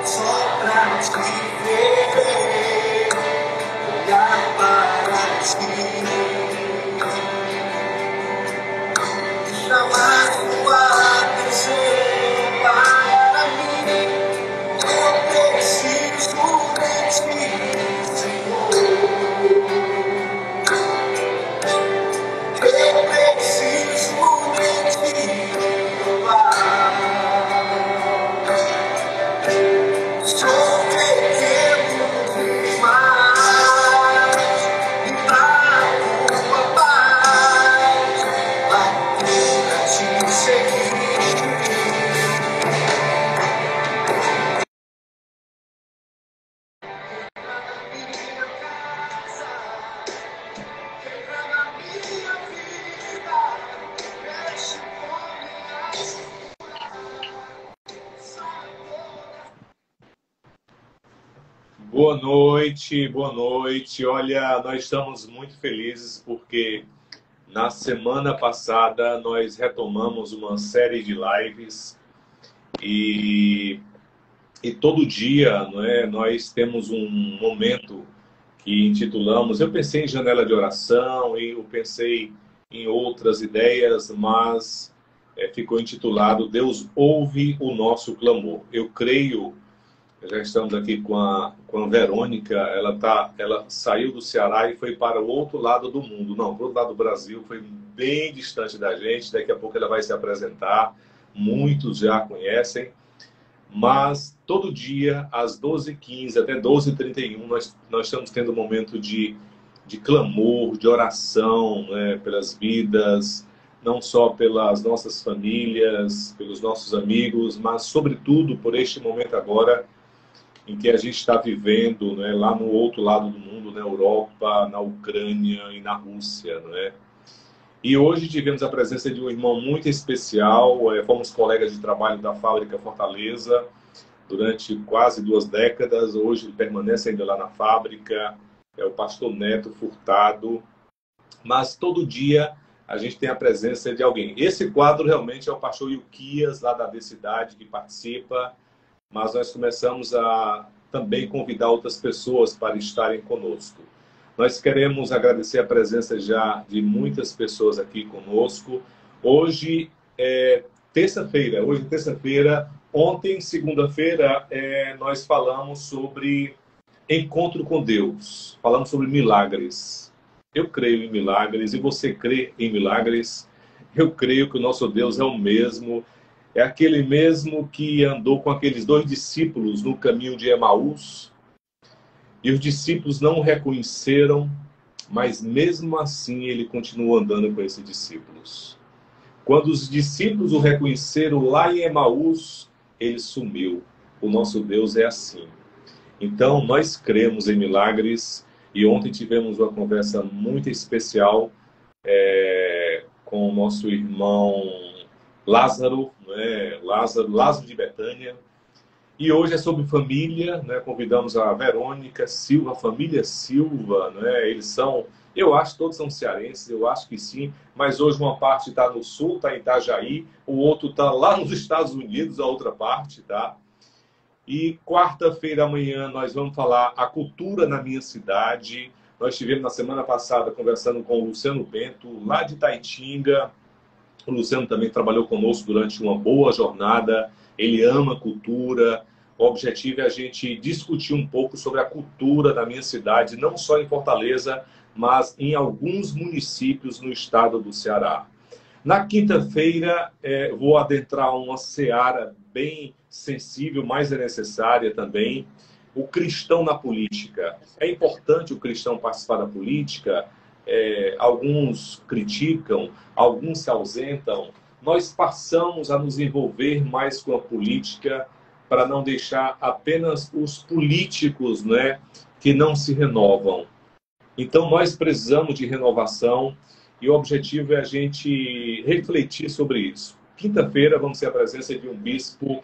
Só pra te ver, olhar para ti, chamar tua atenção para mim. Eu preciso de ti, Senhor. Eu preciso de ti, Pai. Sou pequeno demais e pra tua paz para te seguir. Boa noite, boa noite. Olha, nós estamos muito felizes porque na semana passada nós retomamos uma série de lives e todo dia, não é, nós temos um momento que intitulamos, eu pensei em janela de oração e eu pensei em outras ideias, mas ficou intitulado Deus ouve o nosso clamor. Eu creio. Já estamos aqui com a Verônica, ela saiu do Ceará e foi para o outro lado do mundo. Não, para o outro lado do Brasil, foi bem distante da gente. Daqui a pouco ela vai se apresentar. Muitos já conhecem. Mas todo dia, às 12h15 até 12h31, nós estamos tendo um momento de clamor, de oração, né, pelas vidas, não só pelas nossas famílias, pelos nossos amigos, mas sobretudo por este momento agora em que a gente está vivendo, né, lá no outro lado do mundo, na Europa, na Ucrânia e na Rússia. Né? E hoje tivemos a presença de um irmão muito especial, fomos colegas de trabalho da Fábrica Fortaleza durante quase 2 décadas, hoje ele permanece ainda lá na fábrica, é o pastor Neto Furtado, mas todo dia a gente tem a presença de alguém. Esse quadro realmente é o pastor Ilquias, lá da Cidade, que participa, mas nós começamos a também convidar outras pessoas para estarem conosco. Nós queremos agradecer a presença já de muitas pessoas aqui conosco. Hoje é terça-feira. Ontem, segunda-feira, nós falamos sobre encontro com Deus. Falamos sobre milagres. Eu creio em milagres e você crê em milagres. Eu creio que o nosso Deus é o mesmo. É aquele mesmo que andou com aqueles 2 discípulos no caminho de Emaús. E os discípulos não o reconheceram, mas mesmo assim ele continuou andando com esses discípulos. Quando os discípulos o reconheceram lá em Emaús, ele sumiu. O nosso Deus é assim. Então, nós cremos em milagres e ontem tivemos uma conversa muito especial com o nosso irmão Lázaro, né? Lázaro de Betânia. E hoje é sobre família, né? Convidamos a Verônica Silva, a família Silva, né? Eles são, eu acho que todos são cearenses, eu acho que sim, mas hoje uma parte está no sul, está em Itajaí, o outro está lá nos Estados Unidos, a outra parte, tá? E quarta-feira amanhã nós vamos falar a cultura na minha cidade. Nós estivemos na semana passada conversando com o Luciano Bento, lá de Taitinga. O Luciano também trabalhou conosco durante uma boa jornada. Ele ama cultura. O objetivo é a gente discutir um pouco sobre a cultura da minha cidade, não só em Fortaleza, mas em alguns municípios no estado do Ceará. Na quinta-feira, vou adentrar uma seara bem sensível, mas é necessária também. O cristão na política. É importante o cristão participar da política? Alguns criticam, alguns se ausentam. Nós passamos a nos envolver mais com a política para não deixar apenas os políticos, né, que não se renovam. Então, nós precisamos de renovação e o objetivo é a gente refletir sobre isso. Quinta-feira vamos ter a presença de um bispo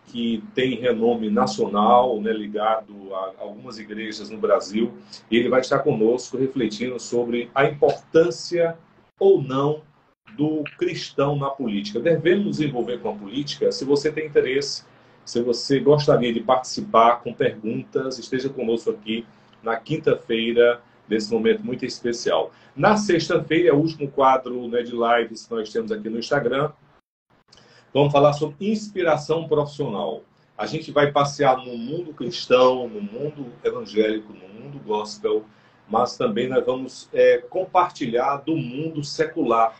que tem renome nacional, né, ligado a algumas igrejas no Brasil, e ele vai estar conosco refletindo sobre a importância ou não do cristão na política. Devemos nos envolver com a política? Se você tem interesse, se você gostaria de participar com perguntas, esteja conosco aqui na quinta-feira, nesse momento muito especial. Na sexta-feira, é o último quadro, né, de lives que nós temos aqui no Instagram. Vamos falar sobre inspiração profissional. A gente vai passear no mundo cristão, no mundo evangélico, no mundo gospel, mas também nós vamos compartilhar do mundo secular.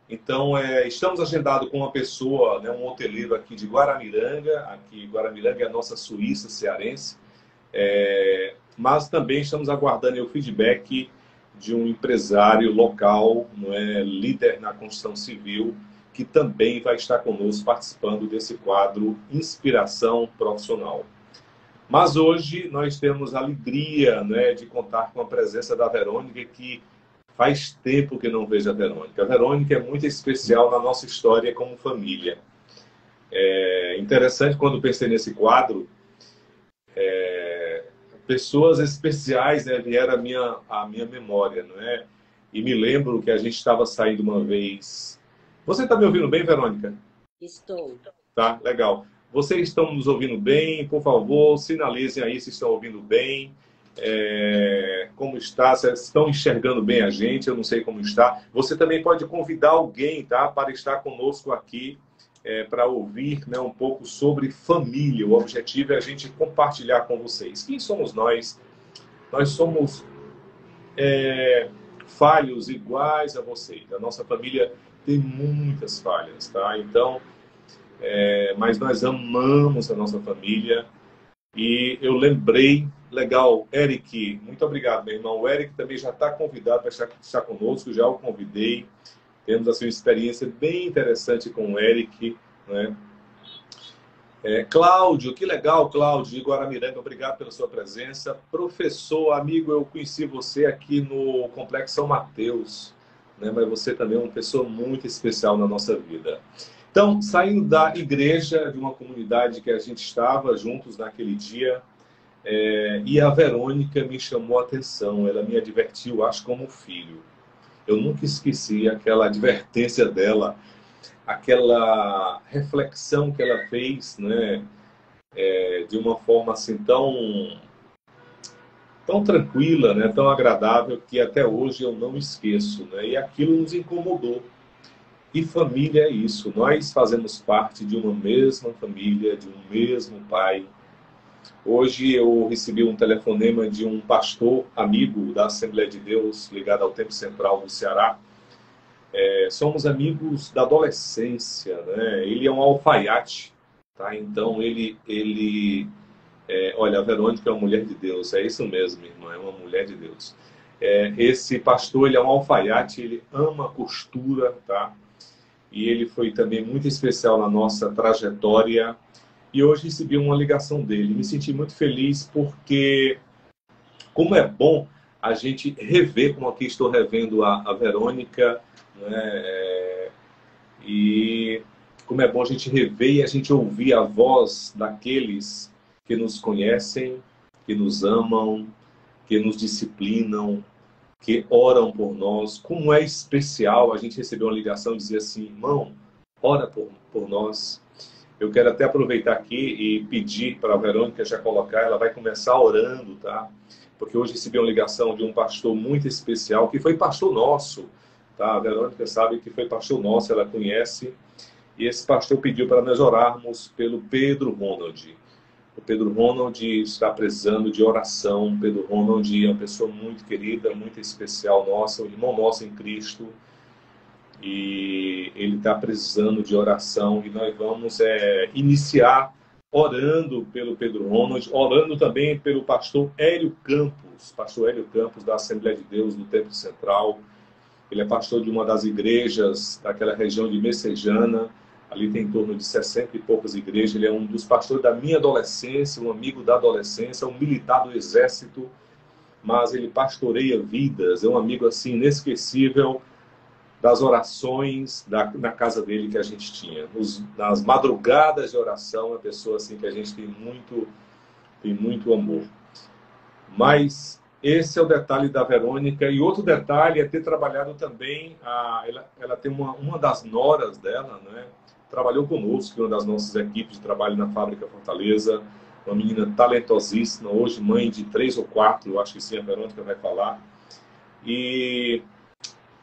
Então, estamos agendados com uma pessoa, né, um hoteleiro aqui de Guaramiranga. Aqui, Guaramiranga é a nossa Suíça cearense. Mas também estamos aguardando o feedback de um empresário local, não é, líder na construção civil, que também vai estar conosco participando desse quadro Inspiração Profissional. Mas hoje nós temos a alegria, né, de contar com a presença da Verônica, que faz tempo que não vejo a Verônica. A Verônica é muito especial na nossa história como família. É interessante, quando pensei nesse quadro, pessoas especiais, né, vieram à minha memória, não é? E me lembro que a gente estava saindo uma vez. Você está me ouvindo bem, Verônica? Estou. Tá, legal. Vocês estão nos ouvindo bem? Por favor, sinalizem aí se estão ouvindo bem. Como está? Se estão enxergando bem a gente? Eu não sei como está. Você também pode convidar alguém, tá, para estar conosco aqui, para ouvir, né, um pouco sobre família. O objetivo é a gente compartilhar com vocês. Quem somos nós? Nós somos falhos iguais a vocês. A nossa família tem muitas falhas, tá? Então, mas nós amamos a nossa família. E eu lembrei, legal, Eric, muito obrigado, meu irmão. O Eric também já está convidado para estar conosco, já o convidei. Temos assim, uma experiência bem interessante com o Eric, né? Cláudio, que legal, Cláudio, de Guaramiranga, obrigado pela sua presença. Professor, amigo, eu conheci você aqui no Complexo São Mateus, né? Mas você também é uma pessoa muito especial na nossa vida. Então, saindo da igreja, de uma comunidade que a gente estava juntos naquele dia, e a Verônica me chamou a atenção, ela me advertiu, acho como um filho. Eu nunca esqueci aquela advertência dela, aquela reflexão que ela fez, né, de uma forma assim tão tranquila, né, tão agradável, que até hoje eu não esqueço, né, e aquilo nos incomodou. E família é isso, nós fazemos parte de uma mesma família, de um mesmo pai. Hoje eu recebi um telefonema de um pastor amigo da Assembleia de Deus, ligado ao Templo Central do Ceará. Somos amigos da adolescência, né? Ele é um alfaiate, tá? Então olha, a Verônica é uma mulher de Deus, é isso mesmo, irmã, é uma mulher de Deus. Esse pastor, ele é um alfaiate, ele ama costura, tá? E ele foi também muito especial na nossa trajetória. E hoje recebi uma ligação dele. Me senti muito feliz porque, como é bom a gente rever, como aqui estou revendo a Verônica, né? E como é bom a gente rever e a gente ouvir a voz daqueles que nos conhecem, que nos amam, que nos disciplinam, que oram por nós. Como é especial a gente receber uma ligação e dizer assim, irmão, ora por nós. Eu quero até aproveitar aqui e pedir para a Verônica já colocar, ela vai começar orando, tá? Porque hoje recebi uma ligação de um pastor muito especial, que foi pastor nosso, tá? A Verônica sabe que foi pastor nosso, ela conhece. E esse pastor pediu para nós orarmos pelo Pedro Ronald. O Pedro Ronald está precisando de oração. O Pedro Ronald é uma pessoa muito querida, muito especial nossa, um irmão nosso em Cristo. E ele está precisando de oração. E nós vamos iniciar orando pelo Pedro Ronald, orando também pelo pastor Hélio Campos. Pastor Hélio Campos, da Assembleia de Deus, do Templo Central. Ele é pastor de uma das igrejas daquela região de Messejana. Ali tem em torno de 60 e poucas igrejas. Ele é um dos pastores da minha adolescência, um amigo da adolescência, um militar do exército, mas ele pastoreia vidas. É um amigo assim inesquecível das orações na casa dele que a gente tinha. Nas madrugadas de oração, uma pessoa assim que a gente tem muito amor. Mas Esse é o detalhe da Verônica. E outro detalhe é ter trabalhado também, ela tem uma das noras dela, né? Trabalhou conosco, em uma das nossas equipes de trabalho na Fábrica Fortaleza, uma menina talentosíssima, hoje mãe de 3 ou 4, eu acho que sim, a Verônica vai falar. E,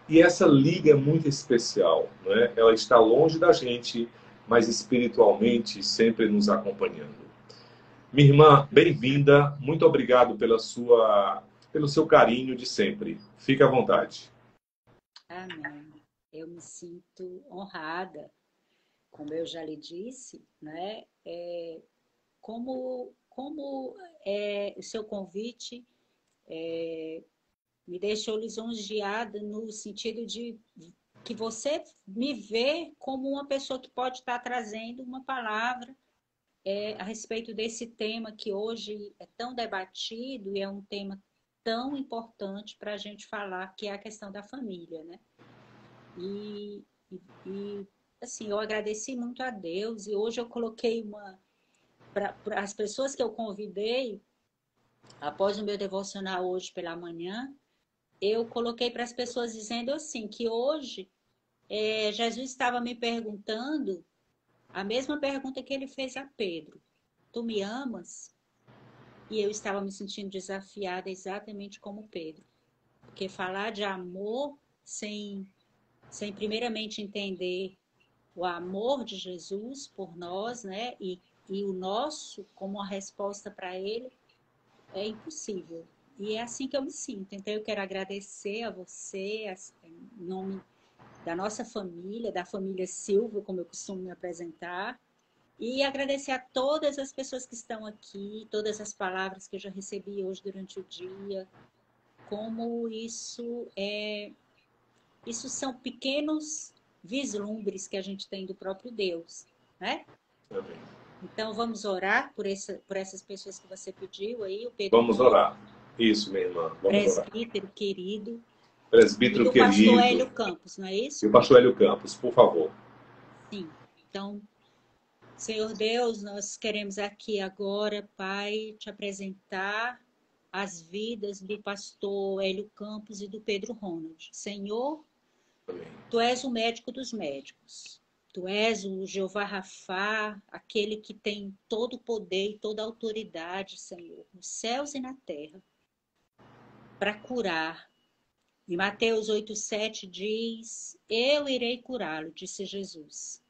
e essa liga é muito especial, né? Ela está longe da gente, mas espiritualmente sempre nos acompanhando. Minha irmã, bem-vinda. Muito obrigado pelo seu carinho de sempre. Fique à vontade. Amém. Eu me sinto honrada, como eu já lhe disse, né? Como o seu convite me deixou lisonjeada no sentido de que você me vê como uma pessoa que pode estar trazendo uma palavra a respeito desse tema que hoje é tão debatido e é um tema tão importante para a gente falar, que é a questão da família, né? E, assim, eu agradeci muito a Deus e hoje eu coloquei para as pessoas que eu convidei, após o meu devocional hoje pela manhã, eu coloquei para as pessoas dizendo assim, que hoje Jesus estava me perguntando a mesma pergunta que ele fez a Pedro: tu me amas? E eu estava me sentindo desafiada exatamente como Pedro. Porque falar de amor sem primeiramente entender o amor de Jesus por nós, né? E o nosso como uma resposta para ele, é impossível. E é assim que eu me sinto. Então eu quero agradecer a você, em nome da nossa família, da família Silva, como eu costumo me apresentar, e agradecer a todas as pessoas que estão aqui, todas as palavras que eu já recebi hoje durante o dia, como isso são pequenos vislumbres que a gente tem do próprio Deus, né? Amém. Então vamos orar por essas pessoas que você pediu aí, o Pedro Vamos Rony, orar. Isso, minha irmã. Vamos orar. presbítero querido, e Presbítero do pastor querido. Hélio Campos, não é E isso? o pastor Hélio Campos, por favor. Sim. Então, Senhor Deus, nós queremos aqui agora, Pai, te apresentar as vidas do pastor Hélio Campos e do Pedro Ronald. Senhor, Amém. tu és o médico dos médicos. Tu és o Jeová Rafá, aquele que tem todo o poder e toda a autoridade, Senhor, nos céus e na terra, para curar. E Mateus 8,7 diz: eu irei curá-lo, disse Jesus.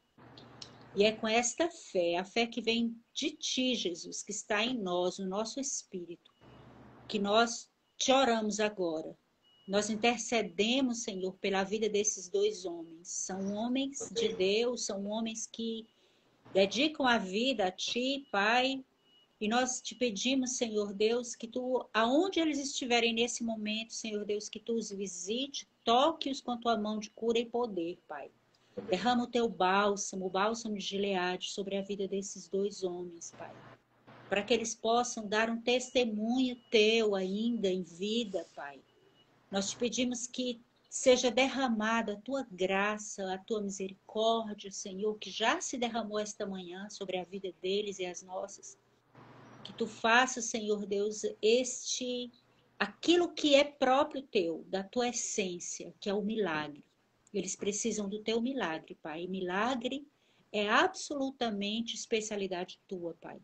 E é com esta fé, a fé que vem de ti, Jesus, que está em nós, no nosso espírito, que nós te oramos agora. Nós intercedemos, Senhor, pela vida desses dois homens. São homens de Deus, são homens que dedicam a vida a ti, Pai. E nós te pedimos, Senhor Deus, que tu, aonde eles estiverem nesse momento, Senhor Deus, que tu os visite, toque-os com a tua mão de cura e poder, Pai. Derrama o teu bálsamo, o bálsamo de Gileade sobre a vida desses dois homens, Pai. Para que eles possam dar um testemunho teu ainda em vida, Pai. Nós te pedimos que seja derramada a tua graça, a tua misericórdia, Senhor, que já se derramou esta manhã sobre a vida deles e as nossas. Que tu faças, Senhor Deus, aquilo que é próprio teu, da tua essência, que é o milagre. Eles precisam do teu milagre, Pai. E milagre é absolutamente especialidade tua, Pai.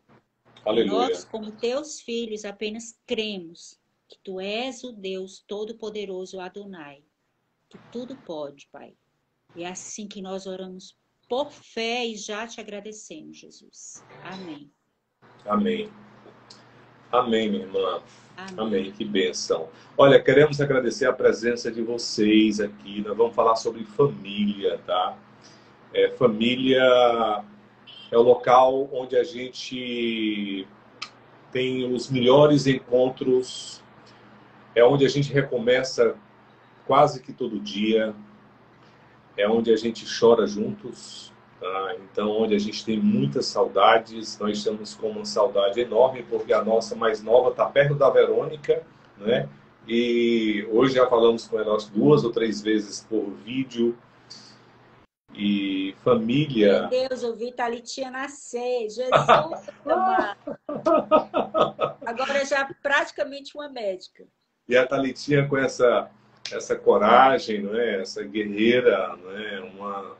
Aleluia. E nós, como teus filhos, apenas cremos que tu és o Deus Todo-Poderoso, Adonai, que tudo pode, Pai. E é assim que nós oramos por fé e já te agradecemos, Jesus. Amém. Amém. Amém, minha irmã. Amém. Amém, que bênção. Olha, queremos agradecer a presença de vocês aqui. Nós vamos falar sobre família, tá? Família é o local onde a gente tem os melhores encontros, é onde a gente recomeça quase que todo dia, é onde a gente chora juntos, tá? Então, onde a gente tem muitas saudades. Nós estamos com uma saudade enorme, porque a nossa mais nova está perto da Verônica, né? E hoje já falamos com ela 2 ou 3 vezes por vídeo. E família... Meu Deus, eu vi Thalitinha nascer. Jesus, amado. Agora já praticamente uma médica. E a Thalitinha com essa coragem, não é? Essa guerreira, não é?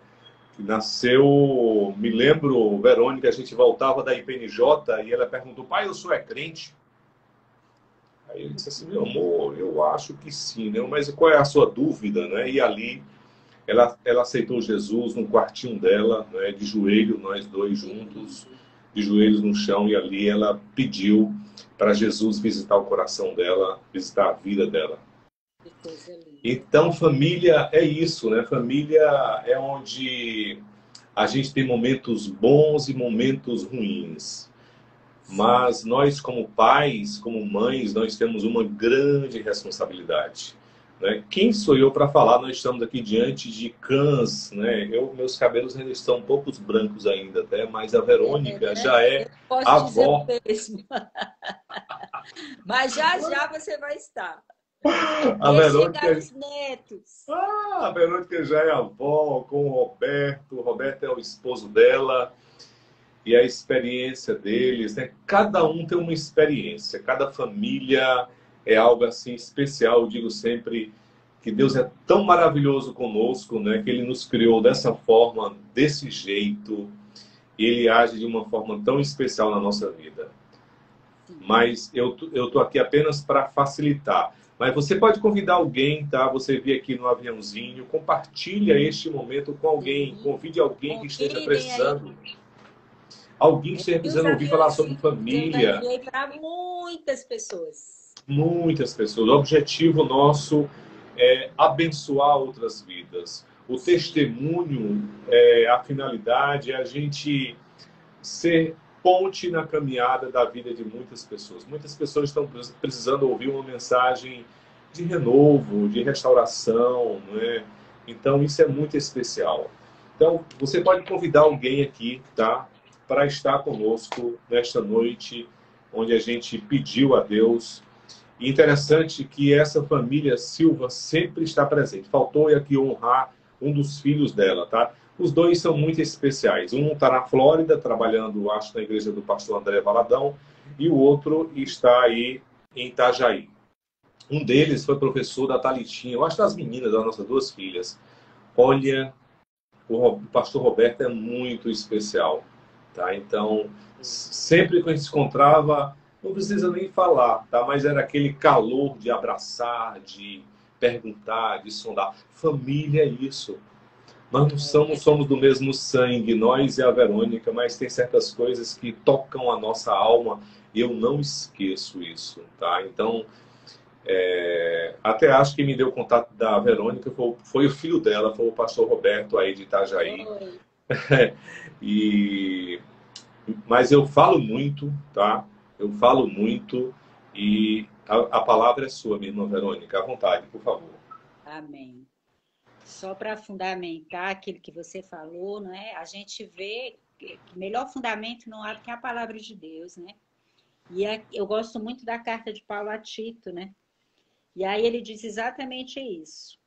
Que nasceu, me lembro, Verônica, a gente voltava da IPNJ e ela perguntou, pai, o senhor é crente? Aí ele disse assim, meu amor, eu acho que sim, né? Mas qual é a sua dúvida, né? E ali ela aceitou Jesus no quartinho dela, né? De joelho, nós dois juntos, de joelhos no chão, e ali ela pediu para Jesus visitar o coração dela, visitar a vida dela. Que coisa linda. Então, família é isso, né? Família é onde a gente tem momentos bons e momentos ruins. Mas nós, como pais, como mães, nós temos uma grande responsabilidade, né? Quem sou eu para falar? Nós estamos aqui diante de cães, né? Meus cabelos ainda estão um pouco brancos ainda, até, mas a Verônica já é Posso dizer avó. o mesmo. Mas já já você vai estar. A E Verônica, chegar os netos. a Verônica já é avó com o Roberto. O Roberto é o esposo dela. E a experiência deles, né? Cada um tem uma experiência, cada família é algo assim especial. Eu digo sempre que Deus é tão maravilhoso conosco, né? Que Ele nos criou dessa forma, desse jeito, e Ele age de uma forma tão especial na nossa vida. Mas eu tô aqui apenas para facilitar. Mas você pode convidar alguém, tá? Você vir aqui no aviãozinho, compartilha este momento com alguém, convide alguém que esteja precisando. Alguém que esteja precisando ouvir falar sobre família. Eu enviei para muitas pessoas. Muitas pessoas. O objetivo nosso é abençoar outras vidas. O testemunho, a finalidade é a gente ser ponte na caminhada da vida de muitas pessoas. Muitas pessoas estão precisando ouvir uma mensagem de renovo, de restauração, não é? Então, isso é muito especial. Então, você pode convidar alguém aqui, tá? Para estar conosco nesta noite, onde a gente pediu a Deus. E interessante que essa família Silva sempre está presente. Faltou aqui honrar um dos filhos dela, tá? Os dois são muito especiais. Um está na Flórida, trabalhando, acho, na igreja do pastor André Valadão, e o outro está aí em Itajaí. Um deles foi professor da Thalitinha, eu acho das meninas, das nossas duas filhas. Olha, o pastor Roberto é muito especial. Tá? Então, sempre que a gente se encontrava, não precisa nem falar, tá? Mas era aquele calor de abraçar, de perguntar, de sondar. Família é isso. Nós não somos do mesmo sangue, nós e a Verônica, mas tem certas coisas que tocam a nossa alma e eu não esqueço isso, tá? Então, até acho que me deu contato da Verônica, foi o filho dela, foi o pastor Roberto aí de Itajaí. Mas eu falo muito, tá? Eu falo muito e a palavra é sua, minha irmã Verônica. À vontade, por favor. Amém. Só para fundamentar aquilo que você falou, né? A gente vê que melhor fundamento não há do que a palavra de Deus, né? E eu gosto muito da carta de Paulo a Tito, né? E aí ele diz exatamente isso.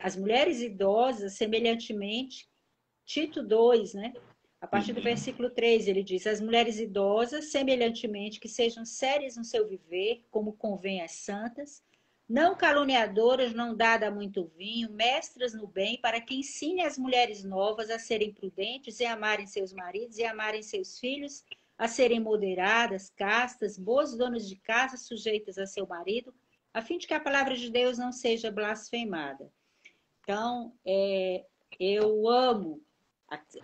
As mulheres idosas, semelhantemente, Tito 2, né? A partir do versículo 3, ele diz: as mulheres idosas, semelhantemente, que sejam sérias no seu viver, como convém às santas, não caluniadoras, não dadas a muito vinho, mestras no bem, para que ensine as mulheres novas a serem prudentes e amarem seus maridos e amarem seus filhos, a serem moderadas, castas, boas donas de casa, sujeitas a seu marido, a fim de que a palavra de Deus não seja blasfemada. Então, eu amo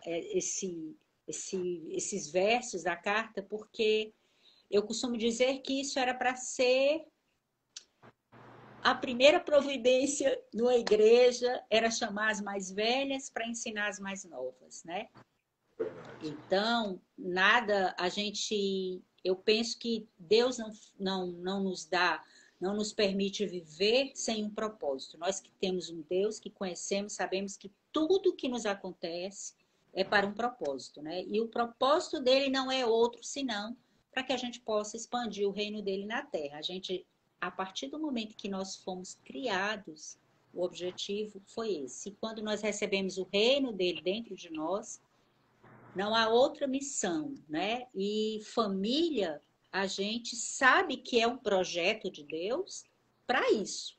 esses versos da carta, porque eu costumo dizer que isso era para ser a primeira providência numa igreja, era chamar as mais velhas para ensinar as mais novas, né? Então, eu penso que Deus não nos dá, não nos permite viver sem um propósito. Nós que temos um Deus, que conhecemos, sabemos que tudo que nos acontece é para um propósito, né? E o propósito dele não é outro senão para que a gente possa expandir o reino dele na terra. A partir do momento que nós fomos criados, o objetivo foi esse. E quando nós recebemos o reino dele dentro de nós, não há outra missão, né? E família, a gente sabe que é um projeto de Deus, para isso,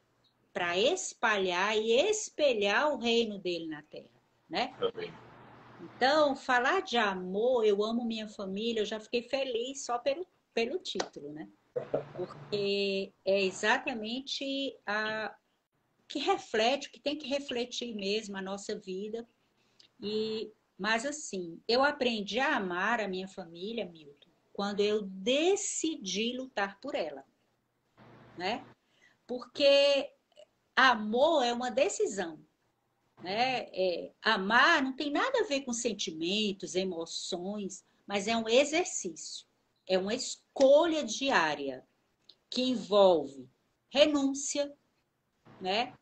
para espalhar e espelhar o reino dele na terra, né? Amém. Então, falar de amor, eu amo minha família, eu já fiquei feliz só pelo título, né? Porque é exatamente que reflete, o que tem que refletir mesmo a nossa vida. Mas assim, eu aprendi a amar a minha família, Milton, quando eu decidi lutar por ela, né? Porque amor é uma decisão, né? Amar não tem nada a ver com sentimentos, emoções, mas é um exercício, é uma escolha diária que envolve renúncia, né?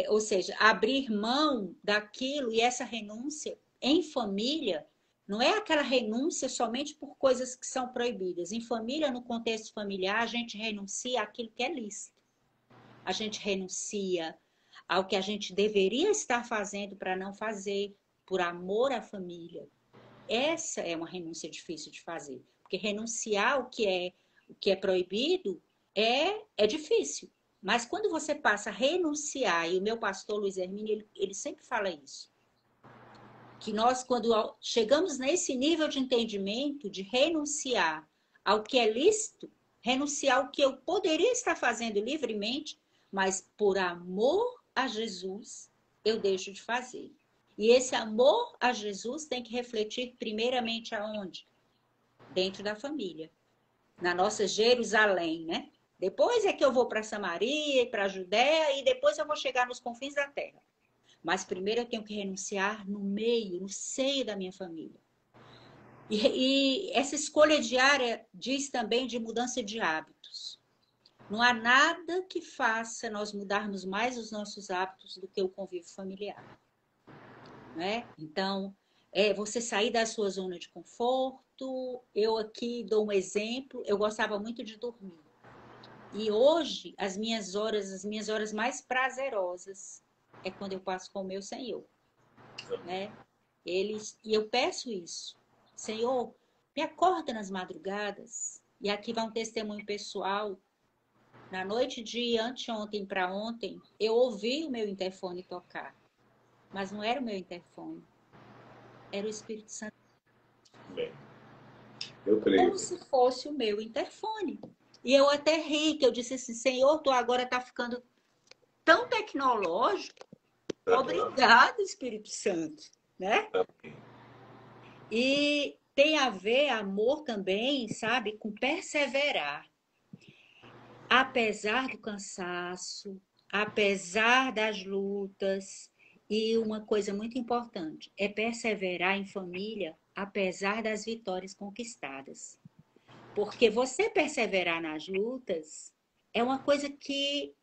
Ou seja, abrir mão daquilo, e essa renúncia em família não é aquela renúncia somente por coisas que são proibidas. Em família, no contexto familiar, a gente renuncia àquilo que é lícito. A gente renuncia ao que a gente deveria estar fazendo para não fazer, por amor à família. Essa é uma renúncia difícil de fazer, porque renunciar ao que é proibido é difícil. Mas quando você passa a renunciar, e o meu pastor Luiz Hermínio, ele sempre fala isso, que nós, quando chegamos nesse nível de entendimento, de renunciar ao que é lícito, renunciar ao que eu poderia estar fazendo livremente, mas por amor a Jesus, eu deixo de fazer. E esse amor a Jesus tem que refletir primeiramente aonde? Dentro da família. Na nossa Jerusalém, né? Depois é que eu vou para Samaria e para a Judéia e depois eu vou chegar nos confins da terra. Mas primeiro eu tenho que renunciar no meio, no seio da minha família. E essa escolha diária diz também de mudança de hábitos. Não há nada que faça nós mudarmos mais os nossos hábitos do que o convívio familiar, né? Então, você sair da sua zona de conforto. Eu aqui dou um exemplo, eu gostava muito de dormir. E hoje, as minhas horas mais prazerosas é quando eu passo com o meu Senhor, né? E eu peço isso. Senhor, me acorda nas madrugadas. E aqui vai um testemunho pessoal. Na noite de anteontem para ontem, eu ouvi o meu interfone tocar. Mas não era o meu interfone. Era o Espírito Santo. Bem, eu creio. Como se fosse o meu interfone. E eu até ri, que eu disse assim, Senhor, tu agora está ficando tão tecnológico. Obrigado, Espírito Santo, né? E tem a ver, amor também, sabe, com perseverar. Apesar do cansaço, apesar das lutas. E uma coisa muito importante é perseverar em família, apesar das vitórias conquistadas. Porque você perseverar nas lutas é uma coisa que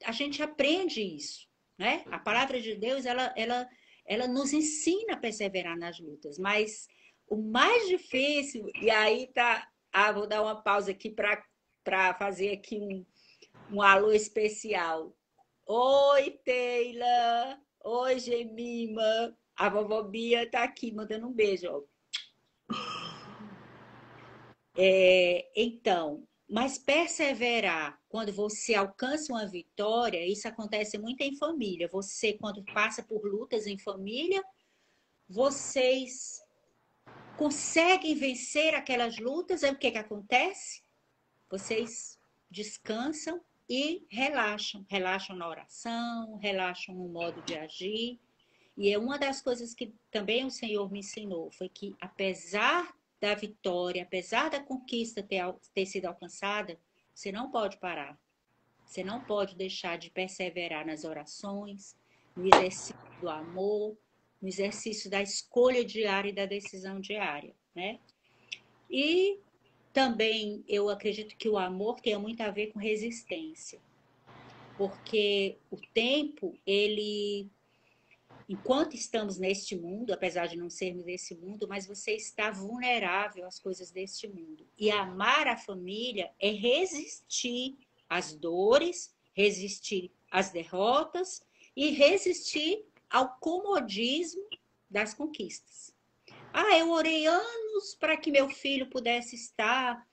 a gente aprende isso, né? A palavra de Deus, ela nos ensina a perseverar nas lutas, mas o mais difícil, e aí tá, vou dar uma pausa aqui para fazer aqui um alô especial. Oi, Teila! Oi, Gemima! A vovó Bia tá aqui mandando um beijo, ó. Então, mas perseverar quando você alcança uma vitória, isso acontece muito em família. Você, quando passa por lutas em família, vocês conseguem vencer aquelas lutas, aí o que acontece? Vocês descansam e relaxam. Relaxam na oração, relaxam no modo de agir. E é uma das coisas que também o Senhor me ensinou, foi que apesar da vitória, apesar da conquista ter sido alcançada, você não pode parar. Você não pode deixar de perseverar nas orações, no exercício do amor, no exercício da escolha diária e da decisão diária, né? E também eu acredito que o amor tem muito a ver com resistência. Porque o tempo, enquanto estamos neste mundo, apesar de não sermos desse mundo, mas você está vulnerável às coisas deste mundo. E amar a família é resistir às dores, resistir às derrotas e resistir ao comodismo das conquistas. Eu orei anos para que meu filho pudesse estar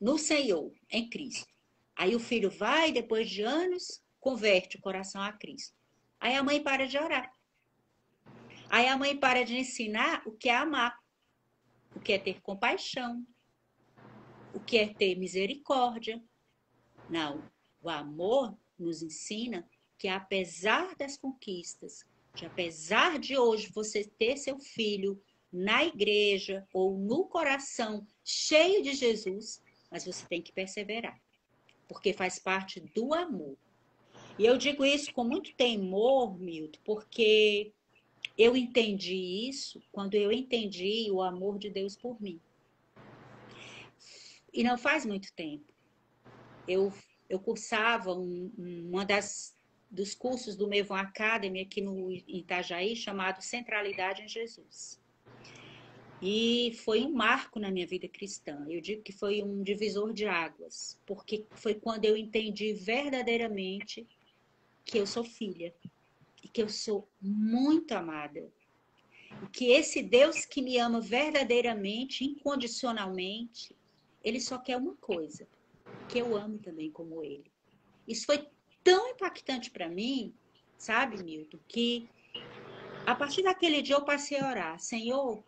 no Senhor, em Cristo. Aí o filho vai, depois de anos, converte o coração a Cristo. Aí a mãe para de orar. Aí a mãe para de ensinar o que é amar, o que é ter compaixão, o que é ter misericórdia. Não, o amor nos ensina que apesar das conquistas, que apesar de hoje você ter seu filho na igreja ou no coração cheio de Jesus, mas você tem que perseverar, porque faz parte do amor. E eu digo isso com muito temor, Milton, porque eu entendi isso quando eu entendi o amor de Deus por mim. E não faz muito tempo. Eu cursava dos cursos do Mevon Academy aqui no Itajaí, chamado Centralidade em Jesus. E foi um marco na minha vida cristã. Eu digo que foi um divisor de águas, porque foi quando eu entendi verdadeiramente que eu sou filha e que eu sou muito amada. E que esse Deus que me ama verdadeiramente, incondicionalmente, ele só quer uma coisa, que eu amo também como ele. Isso foi tão impactante para mim, sabe, Milton, que a partir daquele dia eu passei a orar: Senhor,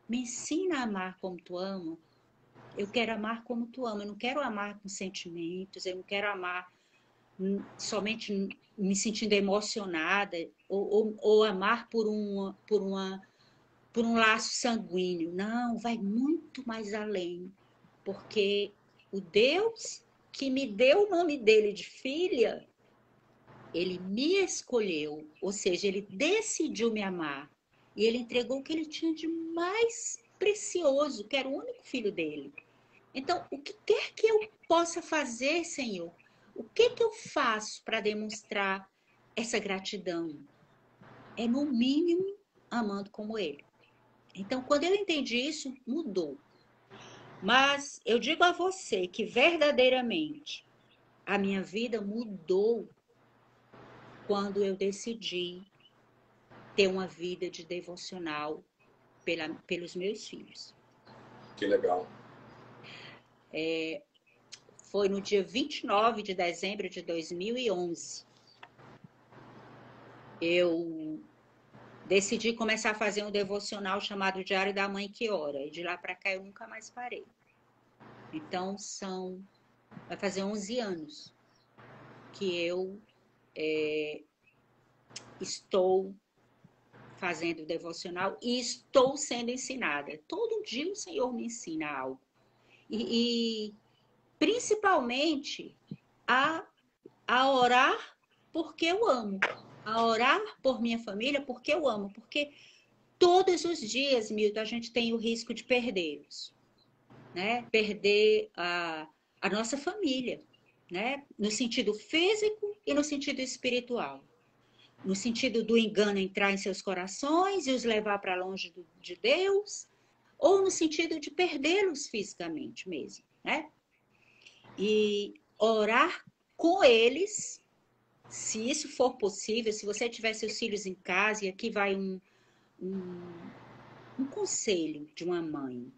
me ensina a amar como tu ama. Eu quero amar como tu ama. Eu não quero amar com sentimentos, eu não quero amar somente me sentindo emocionada, ou amar por um laço sanguíneo. Não, vai muito mais além. Porque o Deus que me deu o nome dele de filha, ele me escolheu, ou seja, ele decidiu me amar. E ele entregou o que ele tinha de mais precioso, que era o único filho dele. Então, o que quer que eu possa fazer, Senhor? O que eu faço para demonstrar essa gratidão? É, no mínimo, amando como ele. Então, quando eu entendi isso, mudou. Mas eu digo a você que verdadeiramente a minha vida mudou quando eu decidi ter uma vida de devocional pelos meus filhos. Que legal. Foi no dia 29 de dezembro de 2011. Eu decidi começar a fazer um devocional chamado Diário da Mãe que Ora. E de lá para cá eu nunca mais parei. Então vai fazer 11 anos que eu estou fazendo devocional e estou sendo ensinada. Todo dia o Senhor me ensina algo. E principalmente a orar porque eu amo. A orar por minha família porque eu amo. Porque todos os dias, Milton, a gente tem o risco de perdê-los. Né? Perder a nossa família. Né? No sentido físico e no sentido espiritual. No sentido do engano entrar em seus corações e os levar para longe de Deus, ou no sentido de perdê-los fisicamente mesmo, né? E orar com eles, se isso for possível, se você tiver seus filhos em casa, e aqui vai um conselho de uma mãe.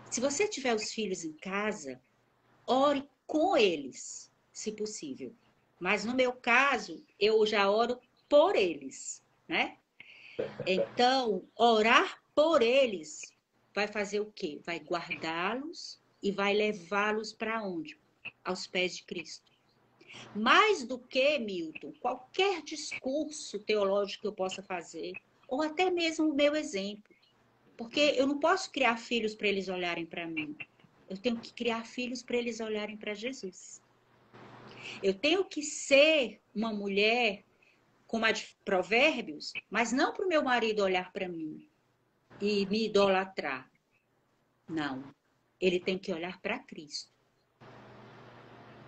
Se você tiver os filhos em casa, ore com eles, se possível. Mas no meu caso, eu já oro por eles, né? Então, orar por eles vai fazer o quê? Vai guardá-los e vai levá-los para onde? Aos pés de Cristo. Mais do que, Milton, qualquer discurso teológico que eu possa fazer, ou até mesmo o meu exemplo. Porque eu não posso criar filhos para eles olharem para mim. Eu tenho que criar filhos para eles olharem para Jesus. Eu tenho que ser uma mulher como a de Provérbios, mas não para o meu marido olhar para mim e me idolatrar. Não. Ele tem que olhar para Cristo.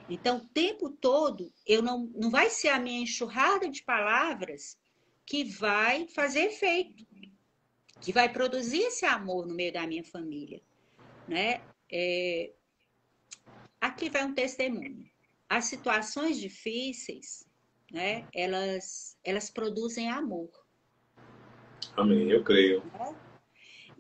Então, o tempo todo, eu não vai ser a minha enxurrada de palavras que vai fazer efeito, que vai produzir esse amor no meio da minha família. Né? Aqui vai um testemunho. As situações difíceis, né, elas produzem amor. Amém, eu creio.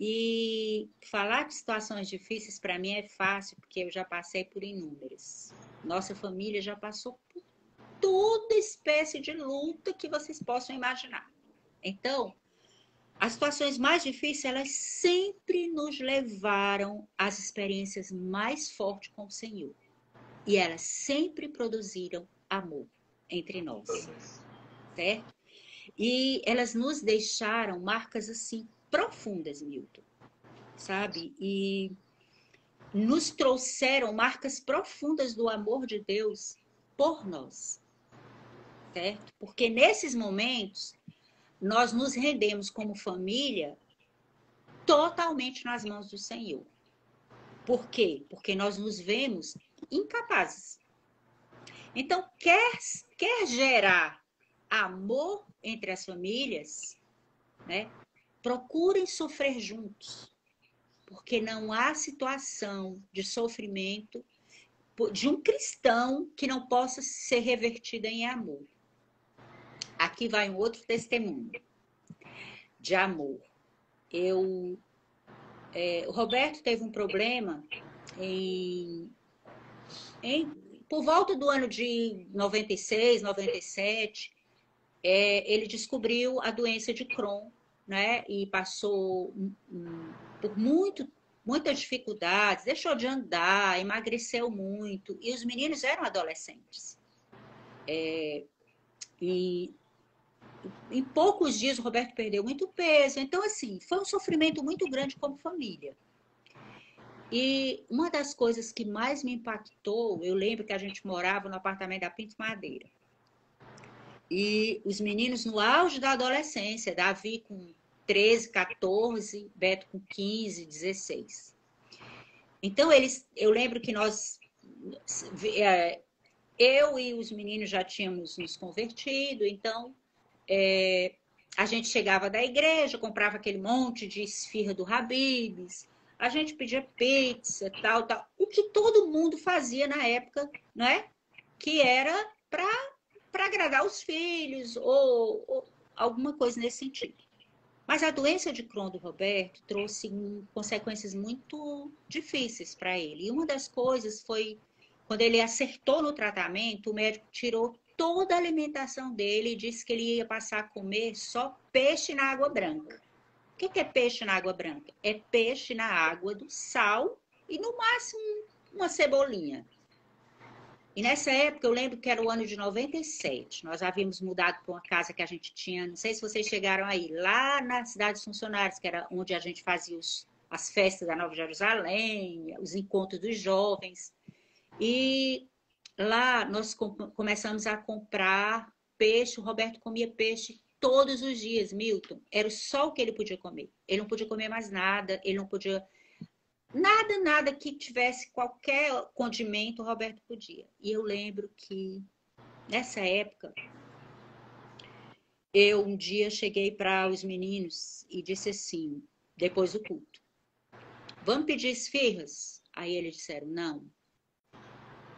E falar de situações difíceis para mim é fácil, porque eu já passei por inúmeras. Nossa família já passou por toda espécie de luta que vocês possam imaginar. Então, as situações mais difíceis, elas sempre nos levaram às experiências mais fortes com o Senhor. E elas sempre produziram amor entre nós, certo? E elas nos deixaram marcas assim profundas, Milton, sabe? E nos trouxeram marcas profundas do amor de Deus por nós, certo? Porque nesses momentos nós nos rendemos como família totalmente nas mãos do Senhor. Por quê? Porque nós nos vemos incapazes. Então, quer gerar amor entre as famílias, né? Procurem sofrer juntos, porque não há situação de sofrimento de um cristão que não possa ser revertida em amor. Aqui vai um outro testemunho de amor. O Roberto teve um problema por volta do ano de 96, 97, ele descobriu a doença de Crohn, né? E passou por muitas dificuldades, deixou de andar, emagreceu muito, e os meninos eram adolescentes. E em poucos dias o Roberto perdeu muito peso, então assim, foi um sofrimento muito grande como família. E uma das coisas que mais me impactou, eu lembro que a gente morava no apartamento da Pinto Madeira. E os meninos no auge da adolescência, Davi com 13, 14, Beto com 15, 16. Então, eu lembro que eu e os meninos já tínhamos nos convertido, então a gente chegava da igreja, comprava aquele monte de esfirra do Habib's, a gente pedia pizza, tal. O que todo mundo fazia na época, não é? Que era para agradar os filhos ou alguma coisa nesse sentido. Mas a doença de Crohn do Roberto trouxe consequências muito difíceis para ele. E uma das coisas foi, quando ele acertou no tratamento, o médico tirou toda a alimentação dele e disse que ele ia passar a comer só peixe na água branca. O que é peixe na água branca? É peixe na água do sal e, no máximo, uma cebolinha. E nessa época, eu lembro que era o ano de 97. Nós havíamos mudado para uma casa que a gente tinha, não sei se vocês chegaram aí, lá na Cidade dos Funcionários, que era onde a gente fazia as festas da Nova Jerusalém, os encontros dos jovens. E lá nós começamos a comprar peixe. O Roberto comia peixe todos os dias, Milton. Era só o que ele podia comer. Ele não podia comer mais nada, ele não podia... Nada que tivesse qualquer condimento, o Roberto podia. E eu lembro que, nessa época, eu um dia cheguei para os meninos e disse assim, depois do culto, vamos pedir esfirras? Aí eles disseram, não.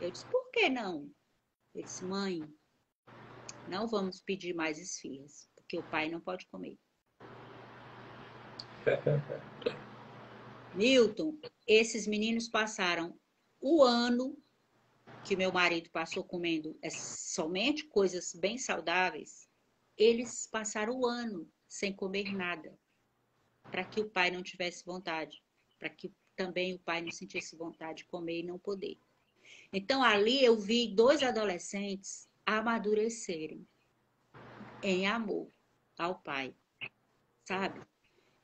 Eu disse, por que não? Ele disse, mãe, não vamos pedir mais esfirras, porque o pai não pode comer. Milton, esses meninos passaram o ano que meu marido passou comendo somente coisas bem saudáveis, eles passaram o ano sem comer nada, para que o pai não tivesse vontade, para que também o pai não sentisse vontade de comer e não poder. Então, ali eu vi 2 adolescentes amadurecerem em amor ao pai, sabe?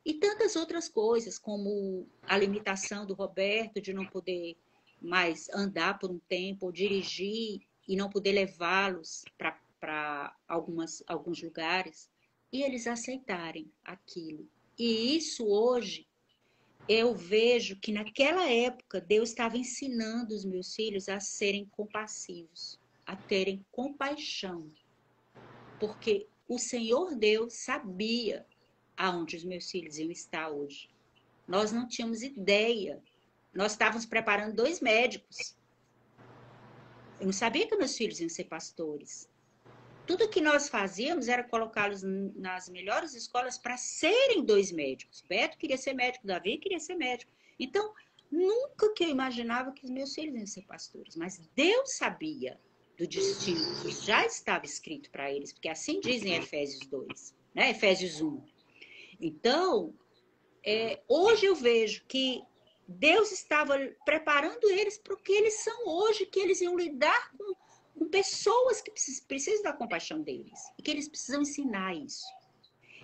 E tantas outras coisas, como a limitação do Roberto de não poder mais andar por um tempo, ou dirigir e não poder levá-los para alguns lugares, e eles aceitarem aquilo. E isso hoje, eu vejo que naquela época Deus estava ensinando os meus filhos a serem compassivos, a terem compaixão, porque o Senhor Deus sabia aonde os meus filhos iam estar hoje. Nós não tínhamos ideia. Nós estávamos preparando 2 médicos. Eu não sabia que meus filhos iam ser pastores. Tudo que nós fazíamos era colocá-los nas melhores escolas para serem 2 médicos. Beto queria ser médico, Davi queria ser médico. Então, nunca que eu imaginava que os meus filhos iam ser pastores, mas Deus sabia do destino que já estava escrito para eles, porque assim dizem Efésios 2, né? Efésios 1. Então, hoje eu vejo que Deus estava preparando eles para o que eles são hoje, que eles iam lidar com pessoas que precisam da compaixão deles, e que eles precisam ensinar isso.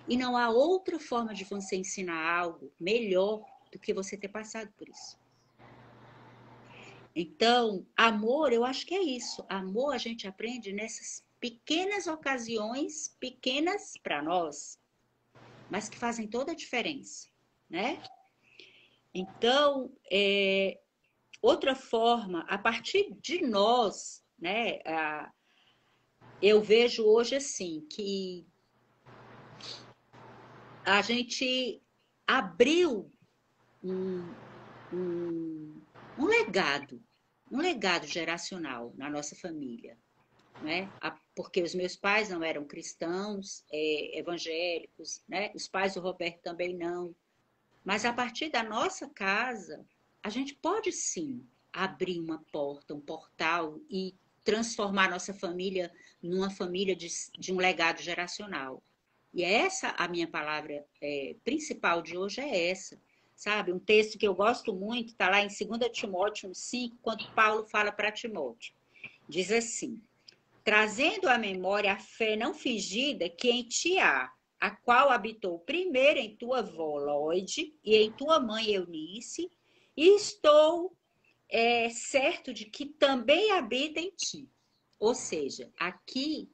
E não há outra forma de você ensinar algo melhor do que você ter passado por isso. Então, amor, eu acho que é isso. Amor a gente aprende nessas pequenas ocasiões, pequenas para nós, mas que fazem toda a diferença, né? Então, outra forma, a partir de nós, né? Eu vejo hoje assim, que a gente abriu um legado geracional na nossa família, né? Porque os meus pais não eram cristãos, evangélicos, né? Os pais do Roberto também não. Mas a partir da nossa casa, a gente pode sim abrir uma porta, um portal e transformar nossa família numa família de um legado geracional. E essa, a minha palavra principal de hoje é essa. Sabe, um texto que eu gosto muito, está lá em 2 Timóteo 5, quando Paulo fala para Timóteo. Diz assim: trazendo à memória a fé não fingida que em ti há, a qual habitou primeiro em tua avó Lóide e em tua mãe Eunice, e estou certo de que também habita em ti. Ou seja, aqui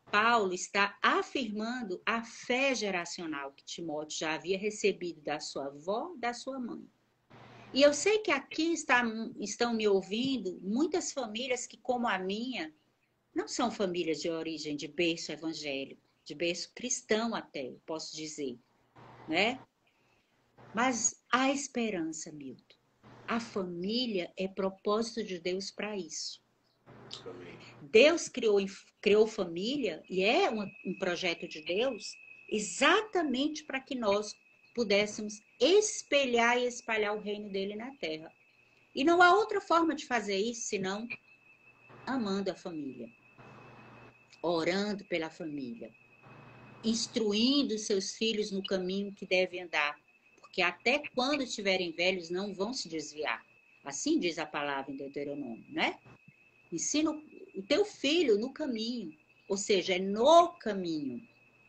Paulo está afirmando a fé geracional que Timóteo já havia recebido da sua avó, da sua mãe. E eu sei que aqui estão me ouvindo muitas famílias que, como a minha, não são famílias de origem de berço evangélico, de berço cristão até, posso dizer, né? Mas há esperança, Milton. A família é propósito de Deus para isso. Amém. Deus criou família e é um projeto de Deus exatamente para que nós pudéssemos espelhar e espalhar o reino dele na terra. E não há outra forma de fazer isso senão amando a família, orando pela família, instruindo seus filhos no caminho que devem andar, porque até quando estiverem velhos não vão se desviar. Assim diz a palavra em Deuteronômio, né? Ensina o teu filho no caminho, ou seja, é no caminho,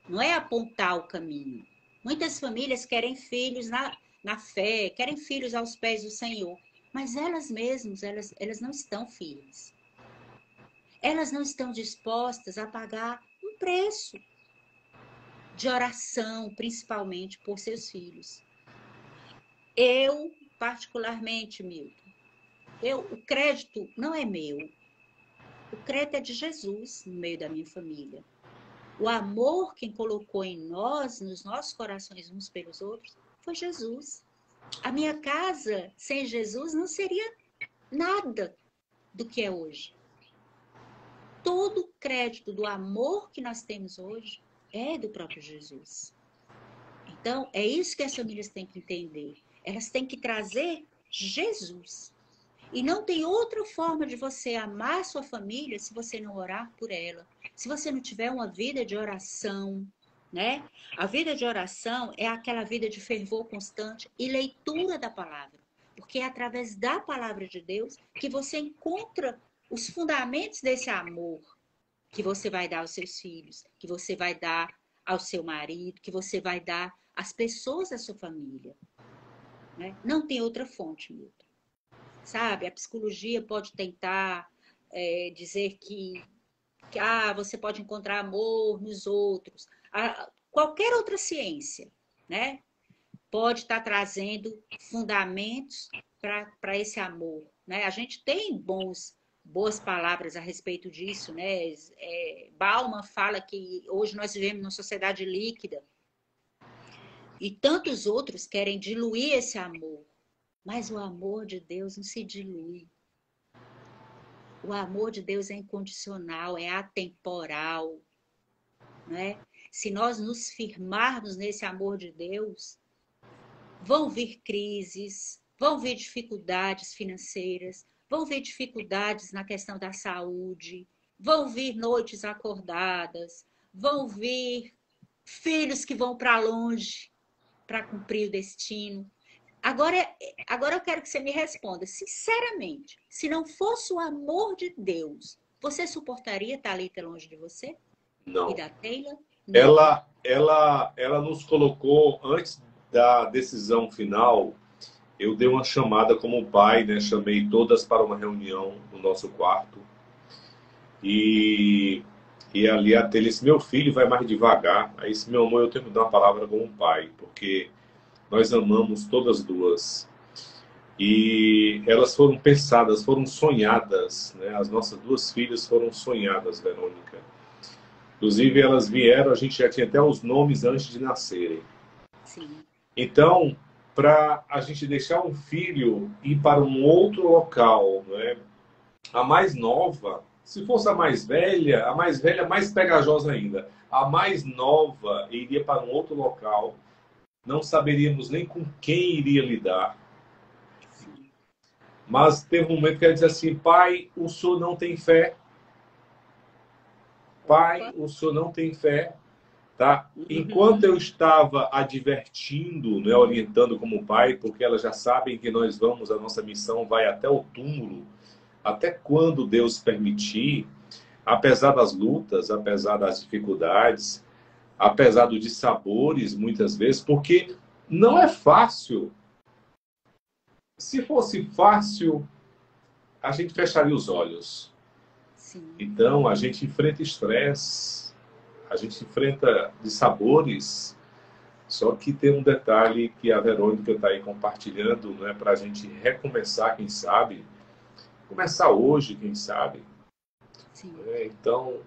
não é apontar o caminho. Muitas famílias querem filhos na fé, querem filhos aos pés do Senhor, mas elas mesmas, elas não estão firmes. Elas não estão dispostas a pagar um preço de oração, principalmente por seus filhos. Eu, particularmente, Milton, o crédito não é meu. O crédito é de Jesus no meio da minha família. O amor quem colocou em nós, nos nossos corações uns pelos outros, foi Jesus. A minha casa sem Jesus não seria nada do que é hoje. Todo o crédito do amor que nós temos hoje é do próprio Jesus. Então, é isso que as famílias têm que entender. Elas têm que trazer Jesus. E não tem outra forma de você amar sua família se você não orar por ela. Se você não tiver uma vida de oração, né? A vida de oração é aquela vida de fervor constante e leitura da palavra. Porque é através da palavra de Deus que você encontra os fundamentos desse amor que você vai dar aos seus filhos, que você vai dar ao seu marido, que você vai dar às pessoas da sua família. Né? Não tem outra fonte, Milton. Sabe, a psicologia pode tentar dizer que você pode encontrar amor nos outros. Qualquer outra ciência, né, pode estar trazendo fundamentos para esse amor. Né? A gente tem boas palavras a respeito disso. Né? Bauman fala que hoje nós vivemos numa sociedade líquida e tantos outros querem diluir esse amor. Mas o amor de Deus não se dilui. O amor de Deus é incondicional, é atemporal. né? Se nós nos firmarmos nesse amor de Deus, vão vir crises, vão vir dificuldades financeiras, vão vir dificuldades na questão da saúde, vão vir noites acordadas, vão vir filhos que vão para longe para cumprir o destino. Agora eu quero que você me responda, sinceramente, se não fosse o amor de Deus, você suportaria Thalita longe de você? Não. E da Taylor? Não. Ela nos colocou, antes da decisão final, eu dei uma chamada como pai, né? Chamei todas para uma reunião no nosso quarto. E ali a Taylor disse, meu filho vai mais devagar. Aí disse, meu amor, eu tenho que dar uma palavra como pai, porque nós amamos todas duas. E elas foram pensadas, foram sonhadas, né? As nossas duas filhas foram sonhadas, Verônica. Inclusive, elas vieram, a gente já tinha até os nomes antes de nascerem. Sim. Então, para a gente deixar um filho ir para um outro local, né? A mais nova, se fosse a mais velha mais pegajosa ainda. A mais nova iria para um outro local, não saberíamos nem com quem iria lidar. Mas teve um momento que ela disse assim, pai, o senhor não tem fé. Pai, o senhor não tem fé. Tá? Enquanto eu estava advertindo, né, orientando como pai, porque elas já sabem que nós vamos, a nossa missão vai até o túmulo, até quando Deus permitir, apesar das lutas, apesar das dificuldades, apesar dos dissabores, muitas vezes, porque não é fácil. Se fosse fácil, a gente fecharia os olhos. Sim. Então, a gente enfrenta estresse, a gente enfrenta dissabores, só que tem um detalhe que a Verônica está aí compartilhando, né, para a gente recomeçar, quem sabe, começar hoje, quem sabe. Sim. Então,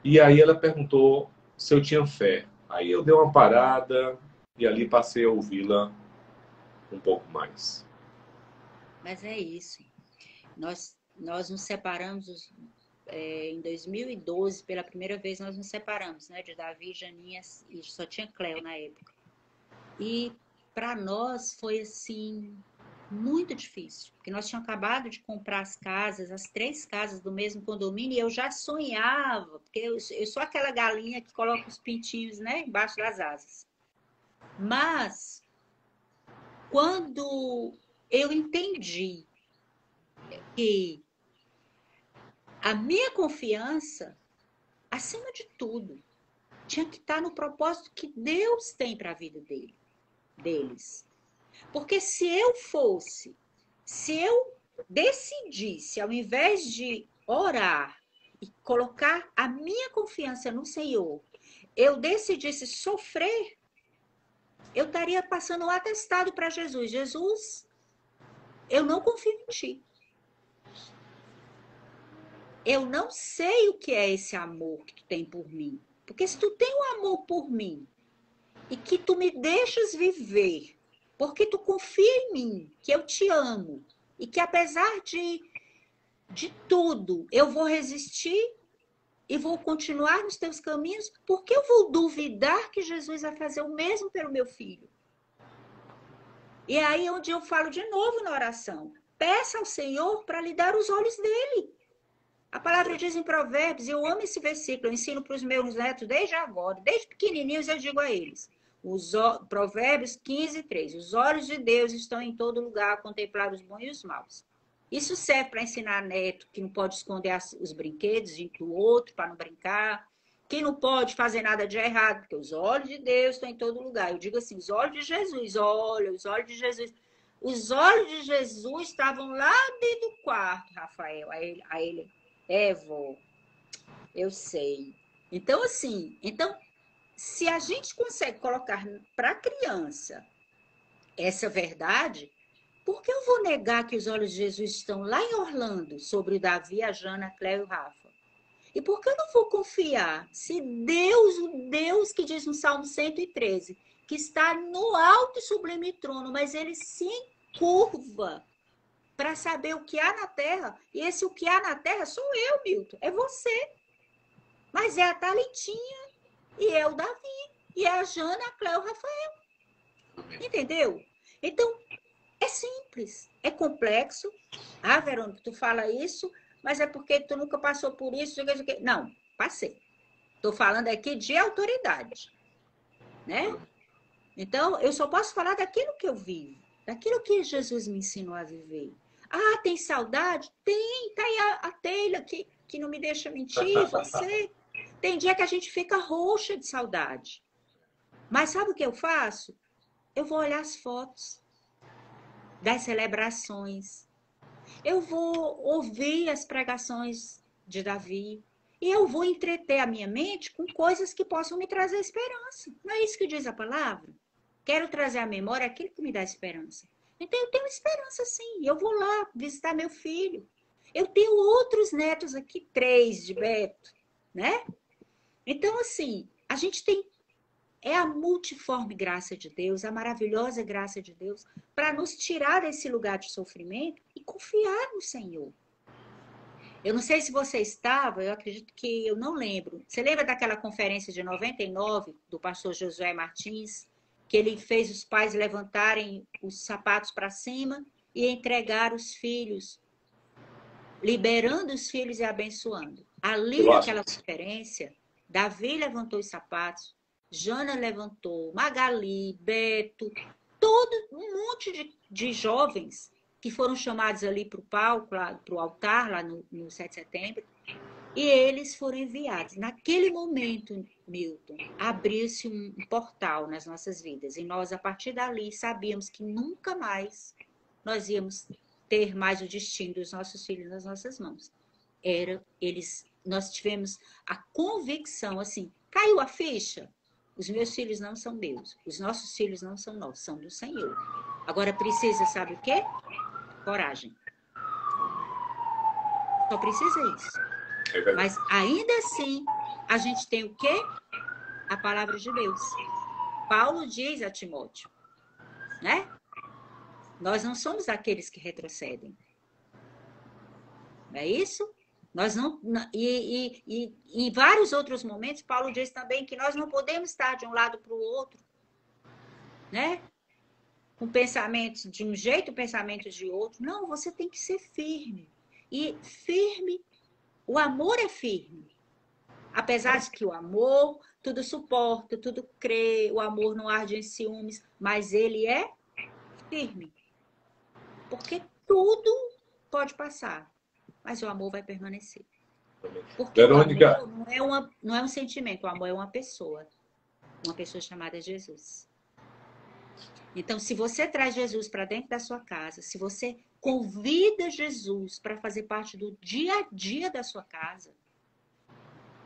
e aí ela perguntou se eu tinha fé. Aí eu dei uma parada e ali passei a ouvi-la um pouco mais. Mas é isso. Nós nos separamos em 2012, pela primeira vez nós nos separamos, né? De Davi, Janinha, e só tinha Cleo na época. E para nós foi assim muito difícil, porque nós tínhamos acabado de comprar as casas, as 3 casas do mesmo condomínio, e eu já sonhava, porque eu sou aquela galinha que coloca os pintinhos, né, embaixo das asas. Mas quando eu entendi que a minha confiança, acima de tudo, tinha que estar no propósito que Deus tem para a vida deles. Porque se eu decidisse, ao invés de orar e colocar a minha confiança no Senhor, eu decidisse sofrer, eu estaria passando um atestado para Jesus. Jesus, eu não confio em ti. Eu não sei o que é esse amor que tu tem por mim. Porque se tu tem um amor por mim e que tu me deixas viver, porque tu confia em mim, que eu te amo, e que apesar de tudo, eu vou resistir e vou continuar nos teus caminhos, por que eu vou duvidar que Jesus vai fazer o mesmo pelo meu filho? E é aí onde eu falo de novo na oração. Peça ao Senhor para lhe dar os olhos dele. A palavra diz em Provérbios, e eu amo esse versículo, eu ensino para os meus netos desde agora, desde pequenininhos eu digo a eles. Provérbios 15, 3. Os olhos de Deus estão em todo lugar a contemplar os bons e os maus. Isso serve para ensinar neto que não pode esconder os brinquedos do outro para não brincar, que não pode fazer nada de errado, porque os olhos de Deus estão em todo lugar. Eu digo assim, os olhos de Jesus, olha, os olhos de Jesus. Os olhos de Jesus estavam lá dentro do quarto, Rafael. A ele vó, eu sei. Então, assim, se a gente consegue colocar para a criança essa verdade, por que eu vou negar que os olhos de Jesus estão lá em Orlando, sobre o Davi, a Jana, a Cléo e o Rafa? E por que eu não vou confiar se Deus, o Deus que diz no Salmo 113, que está no alto e sublime trono, mas ele se encurva para saber o que há na terra, e esse o que há na terra sou eu, Milton, é você. Mas é a Thalitinha, e é o Davi. E é a Jana, a Cléo, o Rafael. Entendeu? Então, é simples, é complexo. Ah, Verônica, tu fala isso, mas é porque tu nunca passou por isso. Não, passei. Estou falando aqui de autoridade, né? Então, eu só posso falar daquilo que eu vivo, daquilo que Jesus me ensinou a viver. Ah, tem saudade? Tem, tá aí a Teila que não me deixa mentir, você. Tem dia que a gente fica roxa de saudade. Mas sabe o que eu faço? Eu vou olhar as fotos das celebrações. Eu vou ouvir as pregações de Davi. E eu vou entreter a minha mente com coisas que possam me trazer esperança. Não é isso que diz a palavra? Quero trazer à memória aquilo que me dá esperança. Então, eu tenho esperança, sim. Eu vou lá visitar meu filho. Eu tenho outros netos aqui, 3 de Beto, né? Então, assim, a gente tem a multiforme graça de Deus, a maravilhosa graça de Deus, para nos tirar desse lugar de sofrimento e confiar no Senhor. Eu não sei se você estava, eu acredito que eu não lembro. Você lembra daquela conferência de 99 do pastor Josué Martins, que ele fez os pais levantarem os sapatos para cima e entregar os filhos, liberando os filhos e abençoando. Ali naquela conferência, Davi levantou os sapatos, Jana levantou, Magali, Beto, um monte de jovens que foram chamados ali para o palco, para o altar, lá no 7 de setembro, e eles foram enviados. Naquele momento, Milton, abriu-se um portal nas nossas vidas, e nós, a partir dali, sabíamos que nunca mais nós íamos ter mais o destino dos nossos filhos nas nossas mãos. Nós tivemos a convicção, assim, caiu a ficha? Os meus filhos não são meus. Os nossos filhos não são nossos, são do Senhor. Agora precisa, sabe o quê? Coragem. Só precisa isso. Mas ainda assim, a gente tem o quê? A palavra de Deus. Paulo diz a Timóteo, né? Nós não somos aqueles que retrocedem. Não é isso? Nós não, e em vários outros momentos, Paulo diz também que nós não podemos estar de um lado para o outro, né? Com pensamentos de um jeito, pensamentos de outro. Não, você tem que ser firme. E firme, o amor é firme. Apesar de que o amor tudo suporta, tudo crê, o amor não arde em ciúmes, mas ele é firme. Porque tudo pode passar, mas o amor vai permanecer. Porque Verônica, o amor não é um sentimento, o amor é uma pessoa chamada Jesus. Então, se você traz Jesus para dentro da sua casa, se você convida Jesus para fazer parte do dia a dia da sua casa,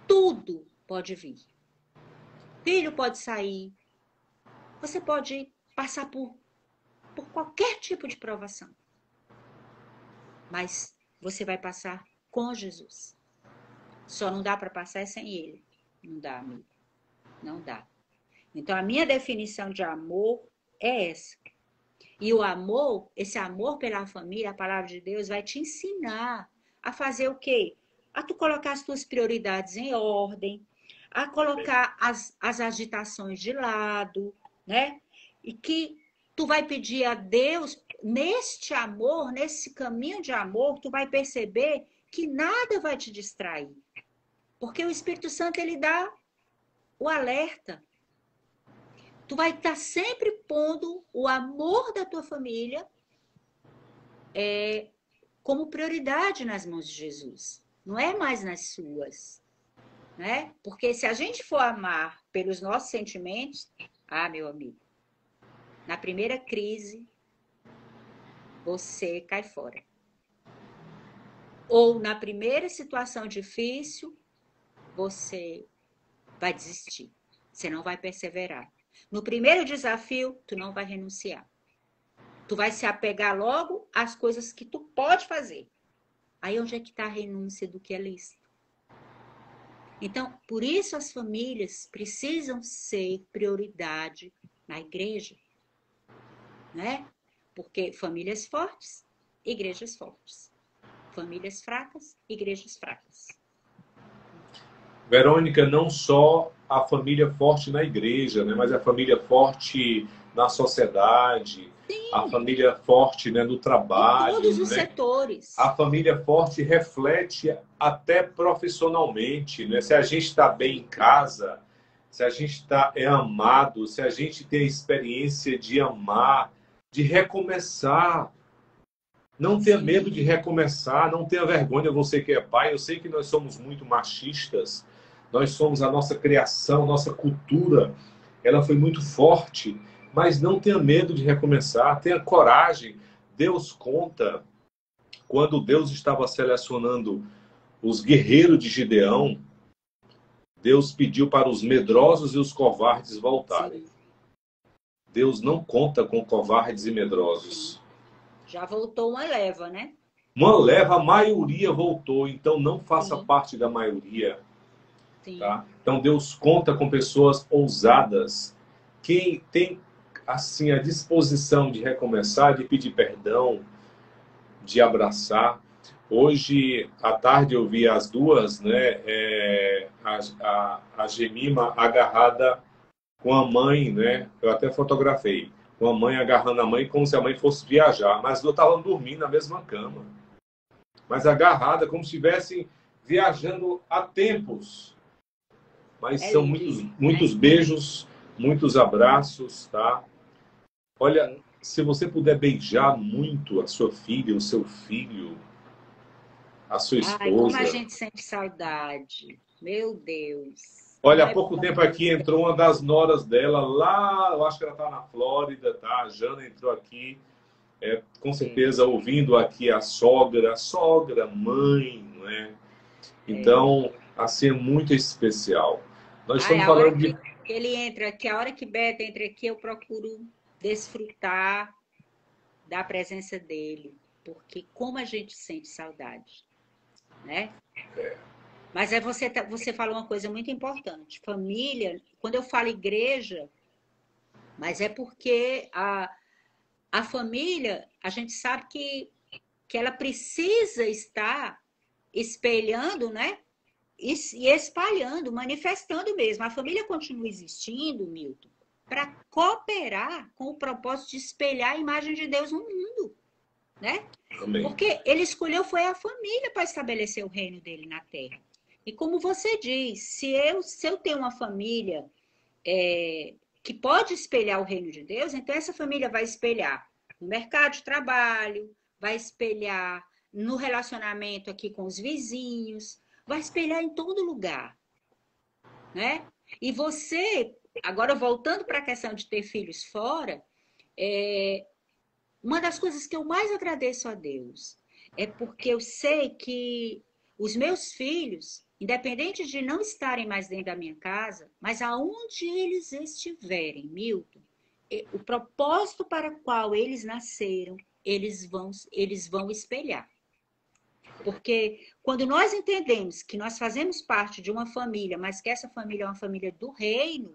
tudo pode vir. Filho pode sair, você pode passar por qualquer tipo de provação, mas você vai passar com Jesus. Só não dá para passar sem ele. Não dá, amigo. Não dá. Então, a minha definição de amor é essa. E o amor, esse amor pela família, a palavra de Deus, vai te ensinar a fazer o quê? A tu colocar as tuas prioridades em ordem, a colocar as agitações de lado, né? E que tu vai pedir a Deus, neste amor, nesse caminho de amor, tu vai perceber que nada vai te distrair. Porque o Espírito Santo, ele dá o alerta. Tu vai estar sempre pondo o amor da tua família como prioridade nas mãos de Jesus. Não é mais nas suas. Né? Porque se a gente for amar pelos nossos sentimentos, meu amigo, na primeira crise, você cai fora. Ou na primeira situação difícil, você vai desistir. Você não vai perseverar. No primeiro desafio, tu não vai renunciar. Tu vai se apegar logo às coisas que tu pode fazer. Aí onde é que está a renúncia do que é lícito? Então, por isso as famílias precisam ser prioridade na igreja. Né? Porque famílias fortes, igrejas fortes. Famílias fracas, igrejas fracas. Verônica, não só a família forte na igreja, né? Mas a família forte na sociedade, a família forte, né, no Em trabalho, todos os né? setores. A família forte reflete até profissionalmente, né? Se a gente está bem em casa, se a gente é amado, se a gente tem a experiência de amar, de recomeçar. Não tenha medo de recomeçar, não tenha vergonha, você que é pai. Eu sei que nós somos muito machistas, nós somos a nossa criação, nossa cultura, ela foi muito forte, mas não tenha medo de recomeçar, tenha coragem. Deus conta, quando Deus estava selecionando os guerreiros de Gideão, Deus pediu para os medrosos e os covardes voltarem. Sim. Deus não conta com covardes e medrosos. Já voltou uma leva, né? Uma leva, a maioria voltou, então não faça Sim. parte da maioria. Sim. Tá? Então Deus conta com pessoas ousadas, que tem assim a disposição de recomeçar, de pedir perdão, de abraçar. Hoje à tarde eu vi as duas, né? A Gemima agarrada com a mãe, né? Eu até fotografei. Com a mãe agarrando a mãe como se a mãe fosse viajar, mas eu estavam dormindo na mesma cama. Mas agarrada como se estivessem viajando há tempos. Mas são muitos beijos, muitos abraços, tá? Olha, se você puder beijar muito a sua filha, o seu filho, a sua Ai, como esposa. a gente sente saudade. Meu Deus. Olha, há pouco tempo aqui entrou uma das noras dela lá, eu acho que ela está na Flórida, tá? A Jana entrou aqui, com certeza ouvindo aqui a sogra, mãe, não é? Então, assim, é muito especial. Nós estamos falando de... que ele entra aqui, a hora que Beto entra aqui, eu procuro desfrutar da presença dele, porque como a gente sente saudade, né? Mas você falou uma coisa muito importante. Família, quando eu falo igreja, mas é porque a família, a gente sabe que ela precisa estar espelhando, né? E espalhando, manifestando mesmo. A família continua existindo, Milton, para cooperar com o propósito de espelhar a imagem de Deus no mundo, né? Amém. Porque ele escolheu foi a família para estabelecer o reino dele na terra. E como você diz, se eu tenho uma família que pode espelhar o reino de Deus, então essa família vai espelhar no mercado de trabalho, vai espelhar no relacionamento aqui com os vizinhos, vai espelhar em todo lugar, né? E você, agora voltando para a questão de ter filhos fora, uma das coisas que eu mais agradeço a Deus é porque eu sei que os meus filhos, independente de não estarem mais dentro da minha casa, mas aonde eles estiverem, Milton, o propósito para o qual eles nasceram, eles vão espelhar. Porque quando nós entendemos que nós fazemos parte de uma família, mas que essa família é uma família do reino,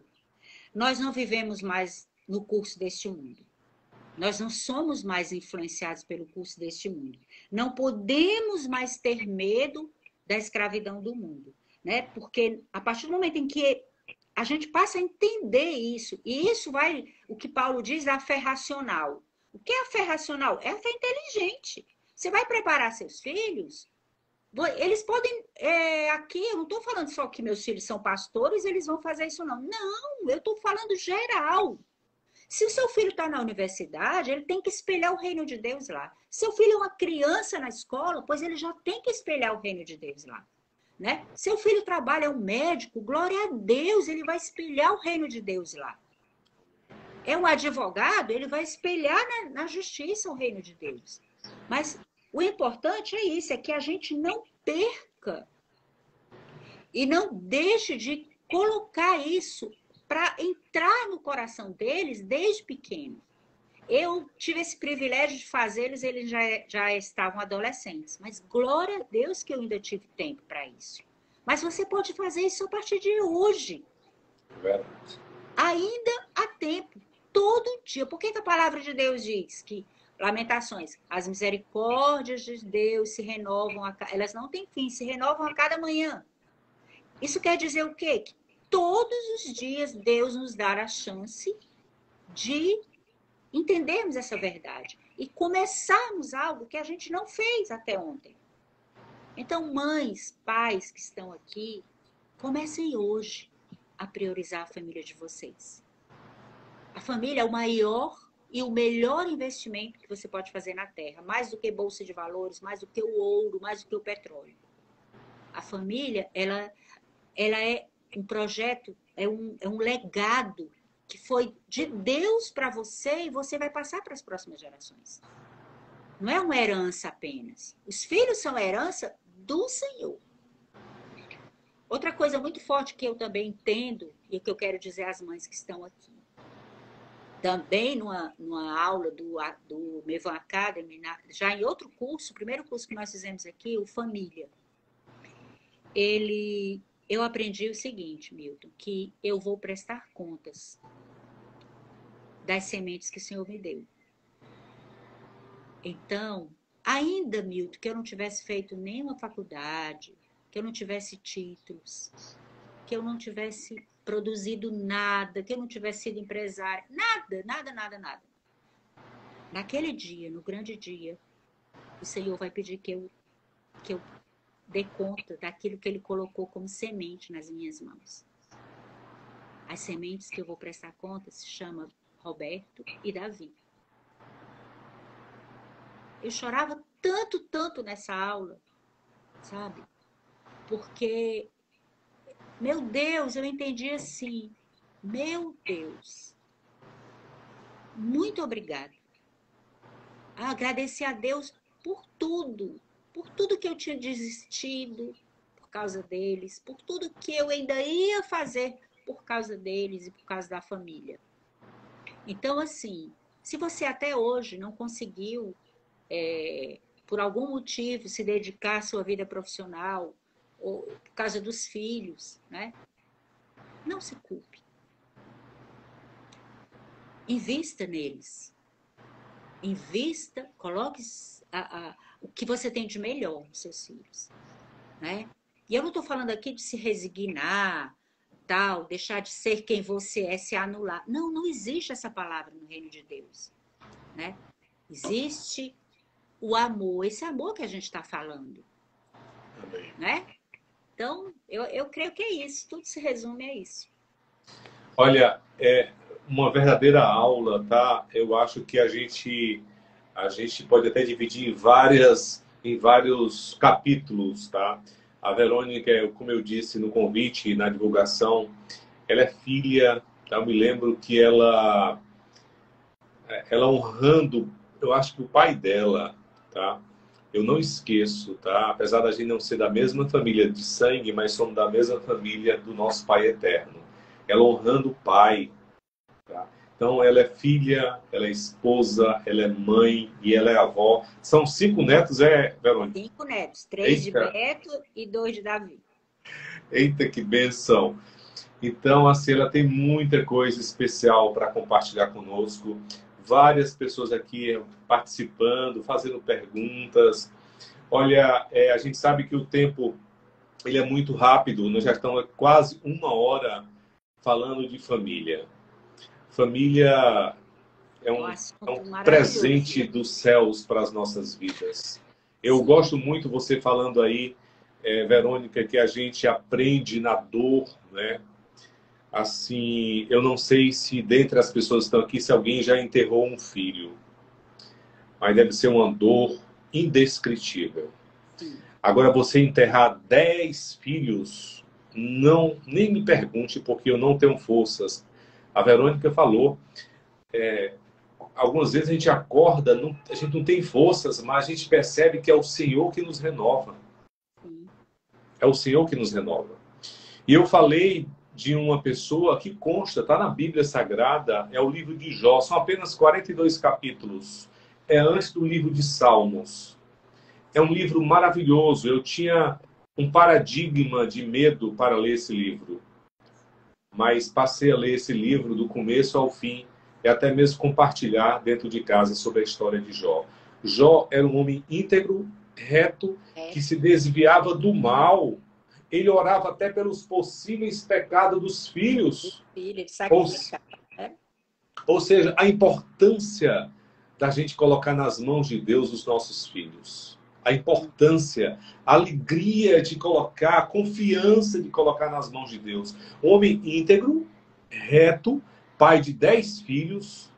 nós não vivemos mais no curso deste mundo. Nós não somos mais influenciados pelo curso deste mundo. Não podemos mais ter medo da escravidão do mundo, né? Porque a partir do momento em que a gente passa a entender isso, e isso vai, o que Paulo diz, da fé racional. O que é a fé racional? É a fé inteligente. Você vai preparar seus filhos, eles podem, aqui, eu não estou falando só que meus filhos são pastores, eles vão fazer isso não. Não, eu estou falando geral. Se o seu filho está na universidade, ele tem que espelhar o reino de Deus lá. Se o filho é uma criança na escola, pois ele já tem que espelhar o reino de Deus lá. Né? Seu filho trabalha, é um médico, glória a Deus, ele vai espelhar o reino de Deus lá. É um advogado, ele vai espelhar na justiça o reino de Deus. Mas o importante é isso, é que a gente não perca e não deixe de colocar isso para entrar no coração deles desde pequeno. Eu tive esse privilégio de fazê-los, eles já estavam adolescentes. Mas glória a Deus que eu ainda tive tempo para isso. Mas você pode fazer isso a partir de hoje. Verdade. Ainda há tempo, todo dia. Por que a palavra de Deus diz que, Lamentações, as misericórdias de Deus se renovam, elas não têm fim, se renovam a cada manhã. Isso quer dizer o quê? Que todos os dias Deus nos dar a chance de entendermos essa verdade e começarmos algo que a gente não fez até ontem. Então, mães, pais que estão aqui, comecem hoje a priorizar a família de vocês. A família é o maior e o melhor investimento que você pode fazer na Terra, mais do que bolsa de valores, mais do que o ouro, mais do que o petróleo. A família, ela é um projeto, é um legado que foi de Deus para você e você vai passar para as próximas gerações. Não é uma herança apenas. Os filhos são herança do Senhor. Outra coisa muito forte que eu também entendo e que eu quero dizer às mães que estão aqui. Também numa aula do Mevan Academy, já em outro curso, o primeiro curso que nós fizemos aqui, o Família. Eu aprendi o seguinte, Milton, que eu vou prestar contas das sementes que o Senhor me deu. Então, ainda, Milton, que eu não tivesse feito nenhuma faculdade, que eu não tivesse títulos, que eu não tivesse produzido nada, que eu não tivesse sido empresária, nada. Naquele dia, no grande dia, o Senhor vai pedir que eu dê conta daquilo que Ele colocou como semente nas minhas mãos. As sementes que eu vou prestar conta se chamam Roberto e Davi. Eu chorava tanto nessa aula, sabe? Porque, meu Deus, eu entendi assim, meu Deus, muito obrigada. Agradecer a Deus por tudo que eu tinha desistido por causa deles, por tudo que eu ainda ia fazer por causa deles e por causa da família. Então, assim, se você até hoje não conseguiu, por algum motivo, se dedicar à sua vida profissional, ou por causa dos filhos, né? Não se culpe. Invista neles. Invista, coloque o que você tem de melhor nos seus filhos, né? E eu não estou falando aqui de se resignar, tal, deixar de ser quem você é, se anular. Não existe essa palavra no reino de Deus, né? Existe o amor, esse amor que a gente está falando. Amém. Né? Então, eu creio que é isso, tudo se resume a isso. Olha, é uma verdadeira aula, tá? Eu acho que a gente pode até dividir em vários capítulos, tá? A Verônica, como eu disse no convite e na divulgação, ela é filha, tá? Eu me lembro que ela honrando, eu acho que o pai dela, tá? Eu não esqueço, tá? Apesar da gente não ser da mesma família de sangue, mas somos da mesma família do nosso Pai Eterno. Ela honrando o pai, tá? Então, ela é filha, ela é esposa, ela é mãe e ela é avó. São 5 netos, Verônica? 5 netos. 3 de Beto e 2 de Davi. Eita, que benção! Então, assim, ela tem muita coisa especial para compartilhar conosco. Várias pessoas aqui participando, fazendo perguntas. Olha, a gente sabe que o tempo ele é muito rápido. Nós já estamos quase 1 hora falando de família. Família é um presente dos céus para as nossas vidas. Eu gosto muito você falando aí, Verônica, que a gente aprende na dor, né? Assim, eu não sei se dentre as pessoas que estão aqui, se alguém já enterrou um filho. Mas deve ser uma dor indescritível. Agora, você enterrar 10 filhos, nem me pergunte, porque eu não tenho forças. A Verônica falou, algumas vezes a gente acorda, a gente não tem forças, mas a gente percebe que é o Senhor que nos renova. É o Senhor que nos renova. E eu falei de uma pessoa que consta, está na Bíblia Sagrada, é o livro de Jó, são apenas 42 capítulos. É antes do livro de Salmos. É um livro maravilhoso. Eu tinha um paradigma de medo para ler esse livro. Mas passei a ler esse livro do começo ao fim e até mesmo compartilhar dentro de casa sobre a história de Jó. Jó era um homem íntegro, reto, que se desviava do mal. ele orava até pelos possíveis pecados dos filhos. Filho, de Ou, sacrificar. Né? ou seja, a importância da gente colocar nas mãos de Deus os nossos filhos. A importância, a alegria de colocar, a confiança de colocar nas mãos de Deus. Um homem íntegro, reto, pai de 10 filhos,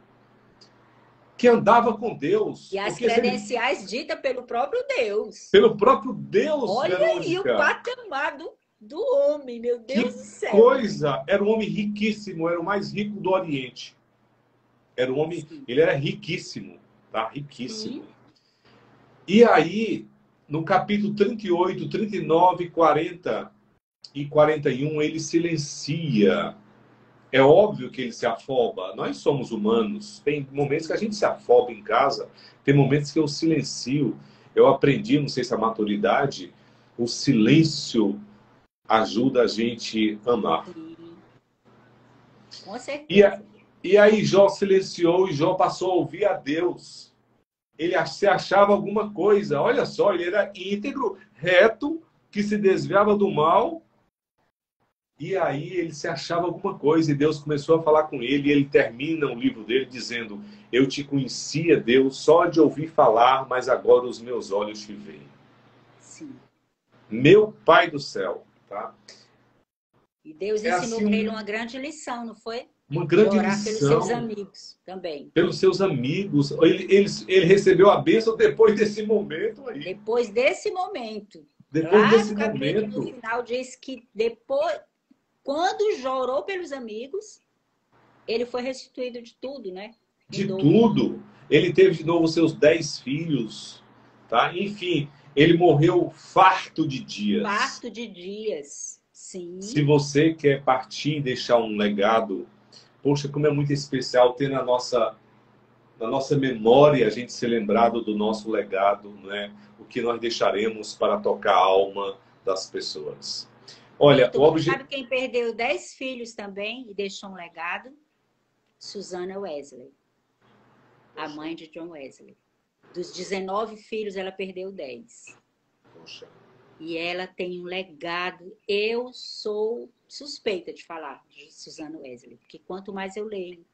que andava com Deus. E as Porque se ele- credenciais ditas pelo próprio Deus. Pelo próprio Deus, Olha aí o Verônica. patamar do homem, meu Deus do Que céu. coisa! Era um homem riquíssimo, era o mais rico do Oriente. Era um homem, Sim. ele era riquíssimo, tá? Riquíssimo. Sim. E aí, no capítulo 38, 39, 40 e 41, ele silencia. É óbvio que ele se afoba. Nós somos humanos. Tem momentos que a gente se afoba em casa. Tem momentos que eu silencio. Eu aprendi, não sei se a maturidade, o silêncio ajuda a gente a amar. Sim. Com certeza. E aí Jó silenciou e Jó passou a ouvir a Deus. Ele se achava alguma coisa. Olha só, ele era íntegro, reto, que se desviava do mal. E aí ele se achava alguma coisa e Deus começou a falar com ele. E ele termina o livro dele dizendo: eu te conhecia, Deus, só de ouvir falar, mas agora os meus olhos te veem. Sim. Meu Pai do céu, tá? E Deus É ensinou assim, para ele uma grande lição, não foi? Uma grande De orar pelos lição. seus amigos também. Pelos seus amigos. Ele recebeu a bênção depois desse momento aí. Depois desse momento. Depois Lá desse no capítulo, momento. no final, diz que depois, quando Jó orou pelos amigos, ele foi restituído de tudo, né? De novo. tudo. Ele teve de novo seus 10 filhos. Tá? Enfim, ele morreu farto de dias. Farto de dias. Sim. Se você quer partir e deixar um legado, poxa, como é muito especial ter na nossa memória a gente ser lembrado do nosso legado, né? O que nós deixaremos para tocar a alma das pessoas. Olha, o objetivo... Sabe quem perdeu 10 filhos também e deixou um legado? Susana Wesley, a mãe de John Wesley. Dos 19 filhos, ela perdeu 10. Poxa. E ela tem um legado. Eu sou suspeita de falar de Susana Wesley, porque quanto mais eu leio,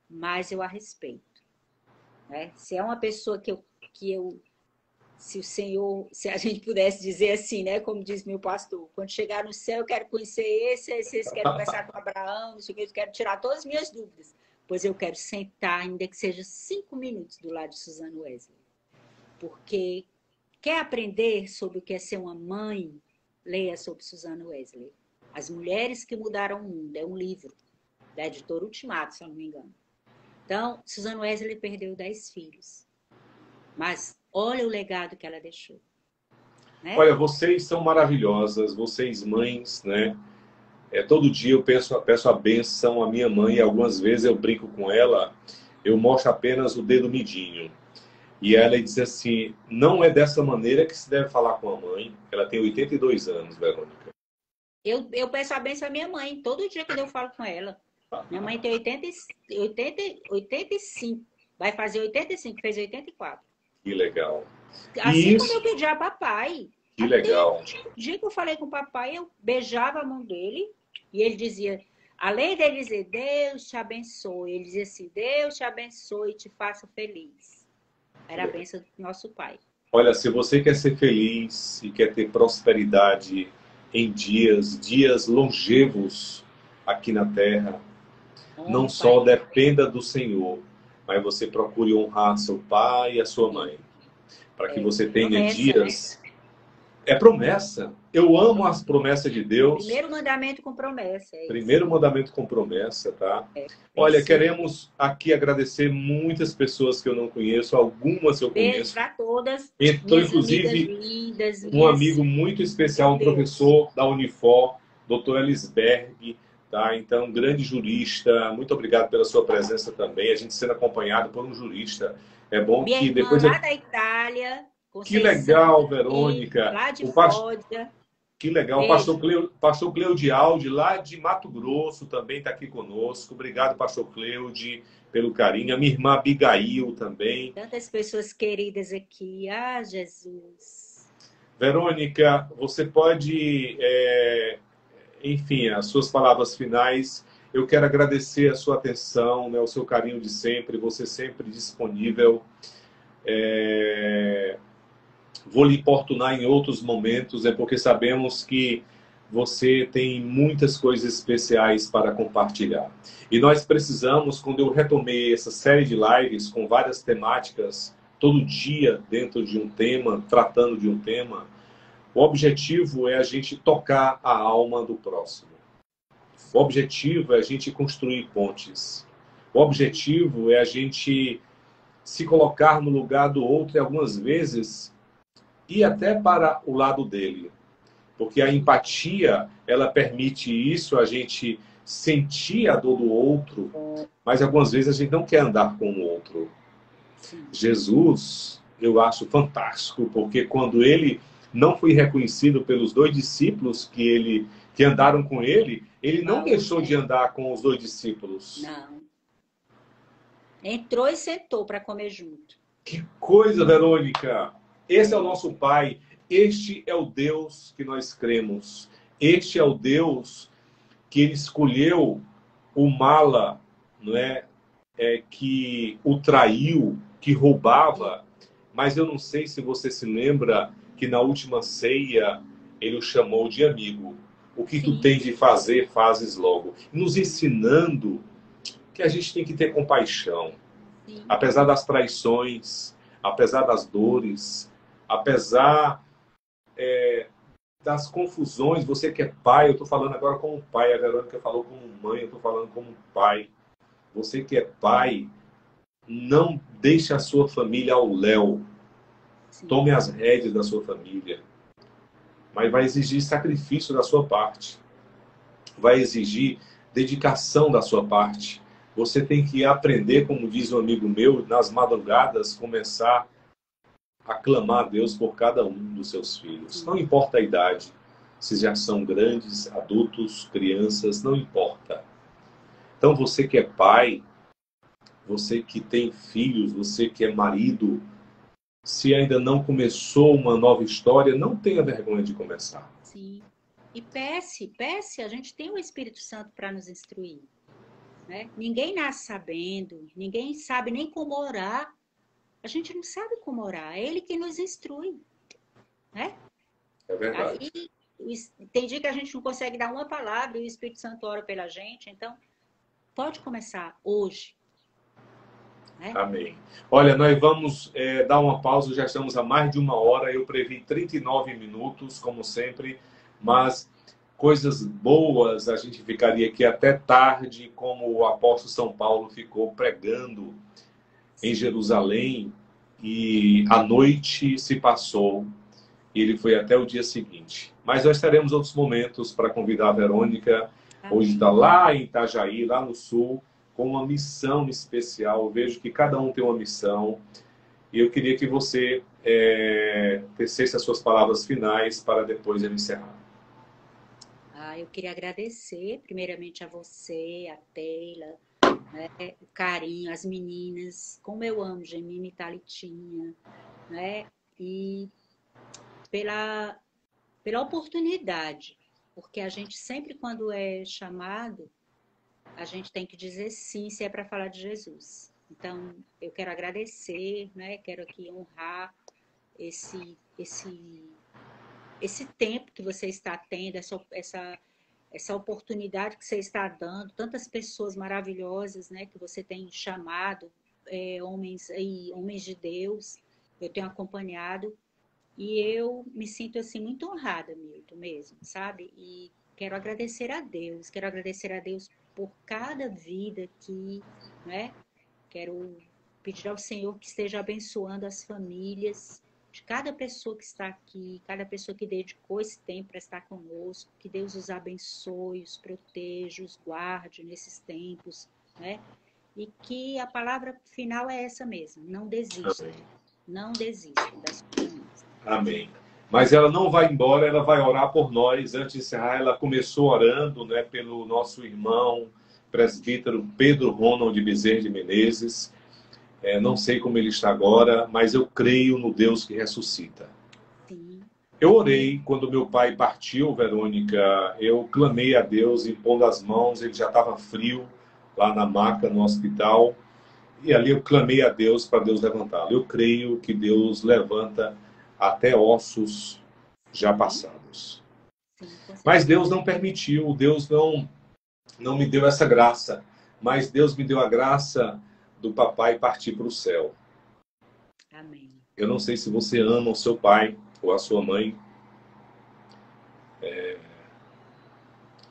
mais eu a respeito. Né? Se é uma pessoa que eu se o Senhor, se a gente pudesse dizer assim, né, como diz meu pastor, quando chegar no céu eu quero conhecer esse quero conversar com Abraão, não sei o que, eu quero tirar todas as minhas dúvidas, pois eu quero sentar, ainda que seja 5 minutos do lado de Susana Wesley. Porque quer aprender sobre o que é ser uma mãe, leia sobre Susana Wesley. As Mulheres que Mudaram o Mundo, é um livro da editora Ultimato, se eu não me engano. Então, Susana Wesley perdeu 10 filhos. Mas olha o legado que ela deixou. Né? Olha, vocês são maravilhosas, vocês mães, né? Todo dia eu peço a bênção à minha mãe e algumas vezes eu brinco com ela, eu mostro apenas o dedo midinho. E ela diz assim, não é dessa maneira que se deve falar com a mãe. Ela tem 82 anos, Verônica. Eu peço a bênção à minha mãe, todo dia que eu falo com ela. Minha mãe tem 85, vai fazer 85, fez 84. Que legal. Assim Isso. como eu pedi a papai. Que legal. O dia que eu falei com o papai, eu beijava a mão dele e ele dizia, além dele dizer, Deus te abençoe, ele dizia assim, Deus te abençoe e te faça feliz. Era a bênção do nosso pai. Olha, se você quer ser feliz e quer ter prosperidade em dias longevos aqui na Terra, não só dependa do Senhor, mas você procure honrar seu pai e a sua mãe. Para que você tenha promessa, dias... Né? É promessa. Eu amo as promessas de Deus. Primeiro mandamento com promessa. Primeiro mandamento com promessa, tá? Olha, queremos aqui agradecer muitas pessoas que eu não conheço, algumas eu conheço. Beijo para todas. Então, inclusive, lindas, um amigo muito especial, um professor da Unifor, Dr. Elisberg, tá? Então, um grande jurista. Muito obrigado pela sua presença também. A gente sendo acompanhado por um jurista. É bom minha que irmã depois... lá da Itália... Que legal, Verônica. Lá de Flórida. Que legal. O pastor Cleudialdi, lá de Mato Grosso, também está aqui conosco. Obrigado, pastor Cleude, pelo carinho. A minha irmã Abigail também. Tantas pessoas queridas aqui. Ah, Jesus. Verônica, você pode, enfim, as suas palavras finais. Eu quero agradecer a sua atenção, né, o seu carinho de sempre, você sempre disponível. Vou lhe importunar em outros momentos, porque sabemos que você tem muitas coisas especiais para compartilhar. E nós precisamos, quando eu retomei essa série de lives com várias temáticas, todo dia dentro de um tema, tratando de um tema, o objetivo é a gente tocar a alma do próximo. O objetivo é a gente construir pontes. O objetivo é a gente se colocar no lugar do outro e algumas vezes ir até para o lado dele. Porque a empatia, ela permite isso, a gente sentir a dor do outro, mas algumas vezes a gente não quer andar com o outro. Jesus, eu acho fantástico, porque quando ele não foi reconhecido pelos 2 discípulos que andaram com ele, ele não deixou de andar com os 2 discípulos. Não. Entrou e sentou para comer junto. Que coisa, Verônica! Esse é o nosso Pai. Este é o Deus que nós cremos. Este é o Deus que ele escolheu o mala, não é? Que o traiu, que roubava. Mas eu não sei se você se lembra que na última ceia ele o chamou de amigo. O que tu tens de fazer, fazes logo. Nos ensinando que a gente tem que ter compaixão. Sim. Apesar das traições, apesar das dores, apesar das confusões. Você que é pai, eu estou falando agora como pai. A Verônica falou como mãe, eu estou falando como pai. Você que é pai, não deixe a sua família ao léu. Tome as rédeas da sua família. Mas vai exigir sacrifício da sua parte. Vai exigir dedicação da sua parte. Você tem que aprender, como diz um amigo meu, nas madrugadas, começar a clamar a Deus por cada um dos seus filhos. Não importa a idade, se já são grandes, adultos, crianças, não importa. Então você que é pai, você que tem filhos, você que é marido, se ainda não começou uma nova história, não tenha vergonha de começar. Sim. E peça, a gente tem o Espírito Santo para nos instruir. Né? Ninguém nasce sabendo, ninguém sabe nem como orar. A gente não sabe como orar, é Ele que nos instrui. Né? É verdade. Aí, tem dia que a gente não consegue dar uma palavra e o Espírito Santo ora pela gente, então pode começar hoje. Né? Amém. Olha, nós vamos dar uma pausa, já estamos há mais de 1 hora, eu previ 39 minutos, como sempre, mas coisas boas, a gente ficaria aqui até tarde, como o apóstolo São Paulo ficou pregando em Jerusalém, e a noite se passou, e ele foi até o dia seguinte. Mas nós teremos outros momentos para convidar a Verônica, hoje está lá em Itajaí, lá no sul, com uma missão especial. Eu vejo que cada um tem uma missão, e eu queria que você tecesse as suas palavras finais para depois eu encerrar. Eu queria agradecer primeiramente a você, a Teila, né, o carinho, as meninas, como eu amo Gemima e Thalitinha, né, e pela oportunidade, porque a gente sempre, quando é chamado, a gente tem que dizer sim, se é para falar de Jesus. Então, eu quero agradecer, né, quero aqui honrar esse tempo que você está tendo, essa oportunidade que você está dando, tantas pessoas maravilhosas, né, que você tem chamado, homens de Deus, eu tenho acompanhado, e eu me sinto assim muito honrada, Milton, mesmo, sabe? E quero agradecer a Deus por cada vida aqui, né? Quero pedir ao Senhor que esteja abençoando as famílias de cada pessoa que está aqui, cada pessoa que dedicou esse tempo para estar conosco, que Deus os abençoe, os proteja, os guarde nesses tempos, né? E que a palavra final é essa mesmo, não desista. Amém. Não desista das coisas. Amém. Mas ela não vai embora, ela vai orar por nós. Antes de encerrar, ela começou orando, né, pelo nosso irmão, presbítero Pedro Ronald Bezerra de Menezes. Não sei como ele está agora, mas eu creio no Deus que ressuscita. Sim. Eu orei quando meu pai partiu, Verônica. Eu clamei a Deus, impondo as mãos. Ele já estava frio lá na maca, no hospital. E ali eu clamei a Deus para Deus levantá-lo. Eu creio que Deus levanta até ossos já passados. Sim, com Mas certeza. Deus não permitiu, Deus não me deu essa graça. Mas Deus me deu a graça do papai partir para o céu. Amém. Eu não sei se você ama o seu pai ou a sua mãe,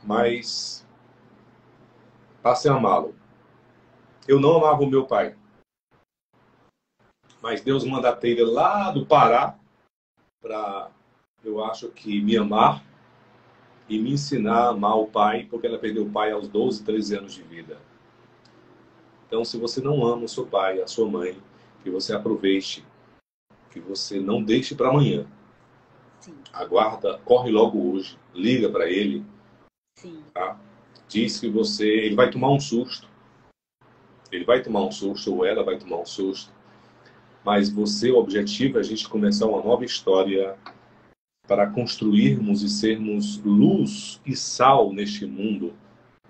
mas passe a amá-lo. Eu não amava o meu pai, mas Deus manda a telha lá do Pará para, eu acho que, me amar e me ensinar a amar o pai, porque ela perdeu o pai aos 12, 13 anos de vida. Então, se você não ama o seu pai, a sua mãe, que você aproveite, que você não deixe para amanhã. Sim, Aguarda, corre logo hoje, liga para ele, sim. tá? Diz que ele vai tomar um susto. Ele vai tomar um susto, ou ela vai tomar um susto. Mas o objetivo é a gente começar uma nova história para construirmos e sermos luz e sal neste mundo,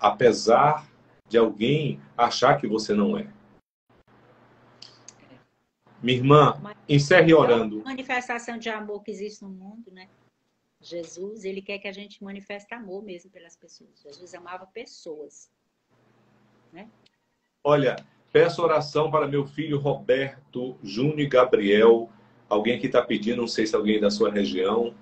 apesar de alguém achar que você não é. Minha irmã, encerre orando. A manifestação de amor que existe no mundo, né? Jesus, ele quer que a gente manifeste amor mesmo pelas pessoas. Jesus amava pessoas, né? Olha, peço oração para meu filho Roberto, Júnior e Gabriel. Alguém que está pedindo, não sei se é alguém da sua região.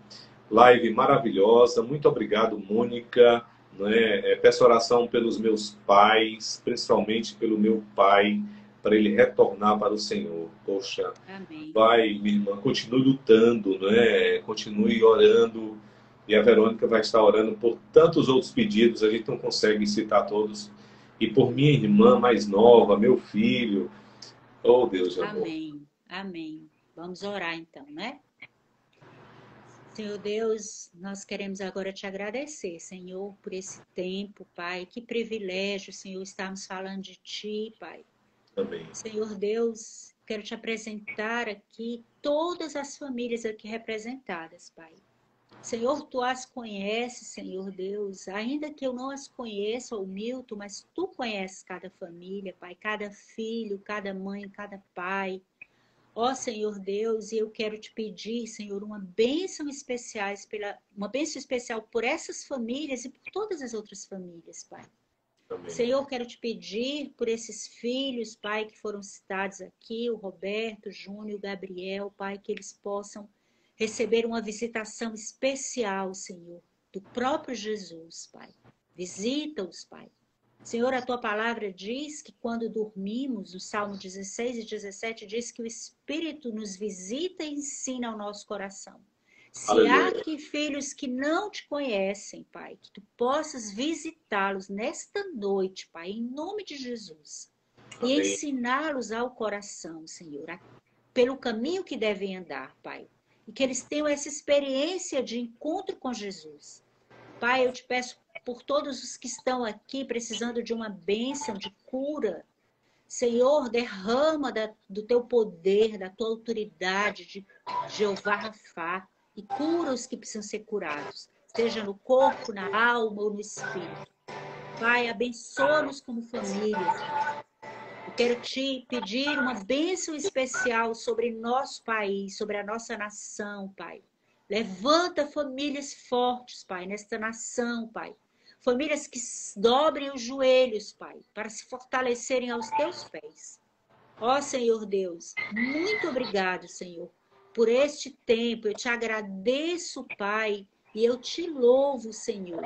Live maravilhosa. Muito obrigado, Mônica. Né? Peço oração pelos meus pais, principalmente pelo meu pai, para ele retornar para o Senhor. Poxa, Amém. vai, minha irmã, continue lutando, né? Continue orando. E a Verônica vai estar orando por tantos outros pedidos, a gente não consegue citar todos. E por minha irmã mais nova, meu filho. Oh, Deus de amor. Amém. Amém. Vamos orar então, né? Senhor Deus, nós queremos agora te agradecer, Senhor, por esse tempo, Pai. Que privilégio, Senhor, estarmos falando de Ti, Pai. Amém. Senhor Deus, quero te apresentar aqui todas as famílias aqui representadas, Pai. Senhor, Tu as conheces, Senhor Deus, ainda que eu não as conheça, o Milton, mas Tu conheces cada família, Pai, cada filho, cada mãe, cada pai. Ó Senhor Deus, e eu quero te pedir, Senhor, uma bênção especial por essas famílias e por todas as outras famílias, Pai. Amém. Senhor, quero te pedir por esses filhos, Pai, que foram citados aqui, o Roberto, o Júnior, o Gabriel, Pai, que eles possam receber uma visitação especial, Senhor, do próprio Jesus, Pai. Visita-os, Pai. Senhor, a Tua palavra diz que quando dormimos, no Salmo 16 e 17, diz que o Espírito nos visita e ensina ao nosso coração. Se há aqui filhos que não te conhecem, Pai, que Tu possas visitá-los nesta noite, Pai, em nome de Jesus. Amém. E ensiná-los ao coração, Senhor, pelo caminho que devem andar, Pai. E que eles tenham essa experiência de encontro com Jesus. Pai, eu te peço por todos os que estão aqui precisando de uma bênção, de cura. Senhor, derrama do Teu poder, da Tua autoridade, de Jeová Rafá, e cura os que precisam ser curados, seja no corpo, na alma ou no espírito. Pai, abençoa-nos como família. Eu quero te pedir uma bênção especial sobre nosso país, sobre a nossa nação, Pai. Levanta famílias fortes, Pai, nesta nação, Pai. Famílias que dobrem os joelhos, Pai, para se fortalecerem aos Teus pés. Ó Senhor Deus, muito obrigado, Senhor, por este tempo. Eu te agradeço, Pai, e eu te louvo, Senhor,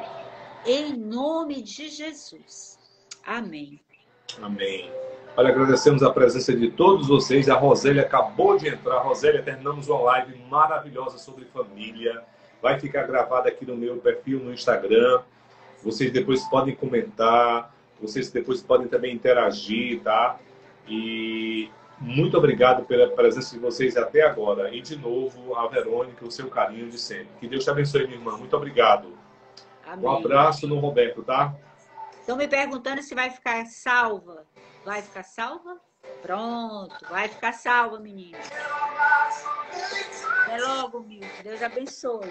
em nome de Jesus. Amém. Amém. Olha, agradecemos a presença de todos vocês. A Rosélia acabou de entrar. Rosélia, terminamos uma live maravilhosa sobre família. Vai ficar gravada aqui no meu perfil no Instagram. Vocês depois podem comentar. Vocês depois podem também interagir, tá? E muito obrigado pela presença de vocês até agora. E, de novo, a Verônica, o seu carinho de sempre. Que Deus te abençoe, minha irmã. Muito obrigado. Amém. Um abraço no Roberto, tá? Estão me perguntando se vai ficar salva. Vai ficar salva? Pronto, vai ficar salva, menina. Até logo, Milton. Deus abençoe.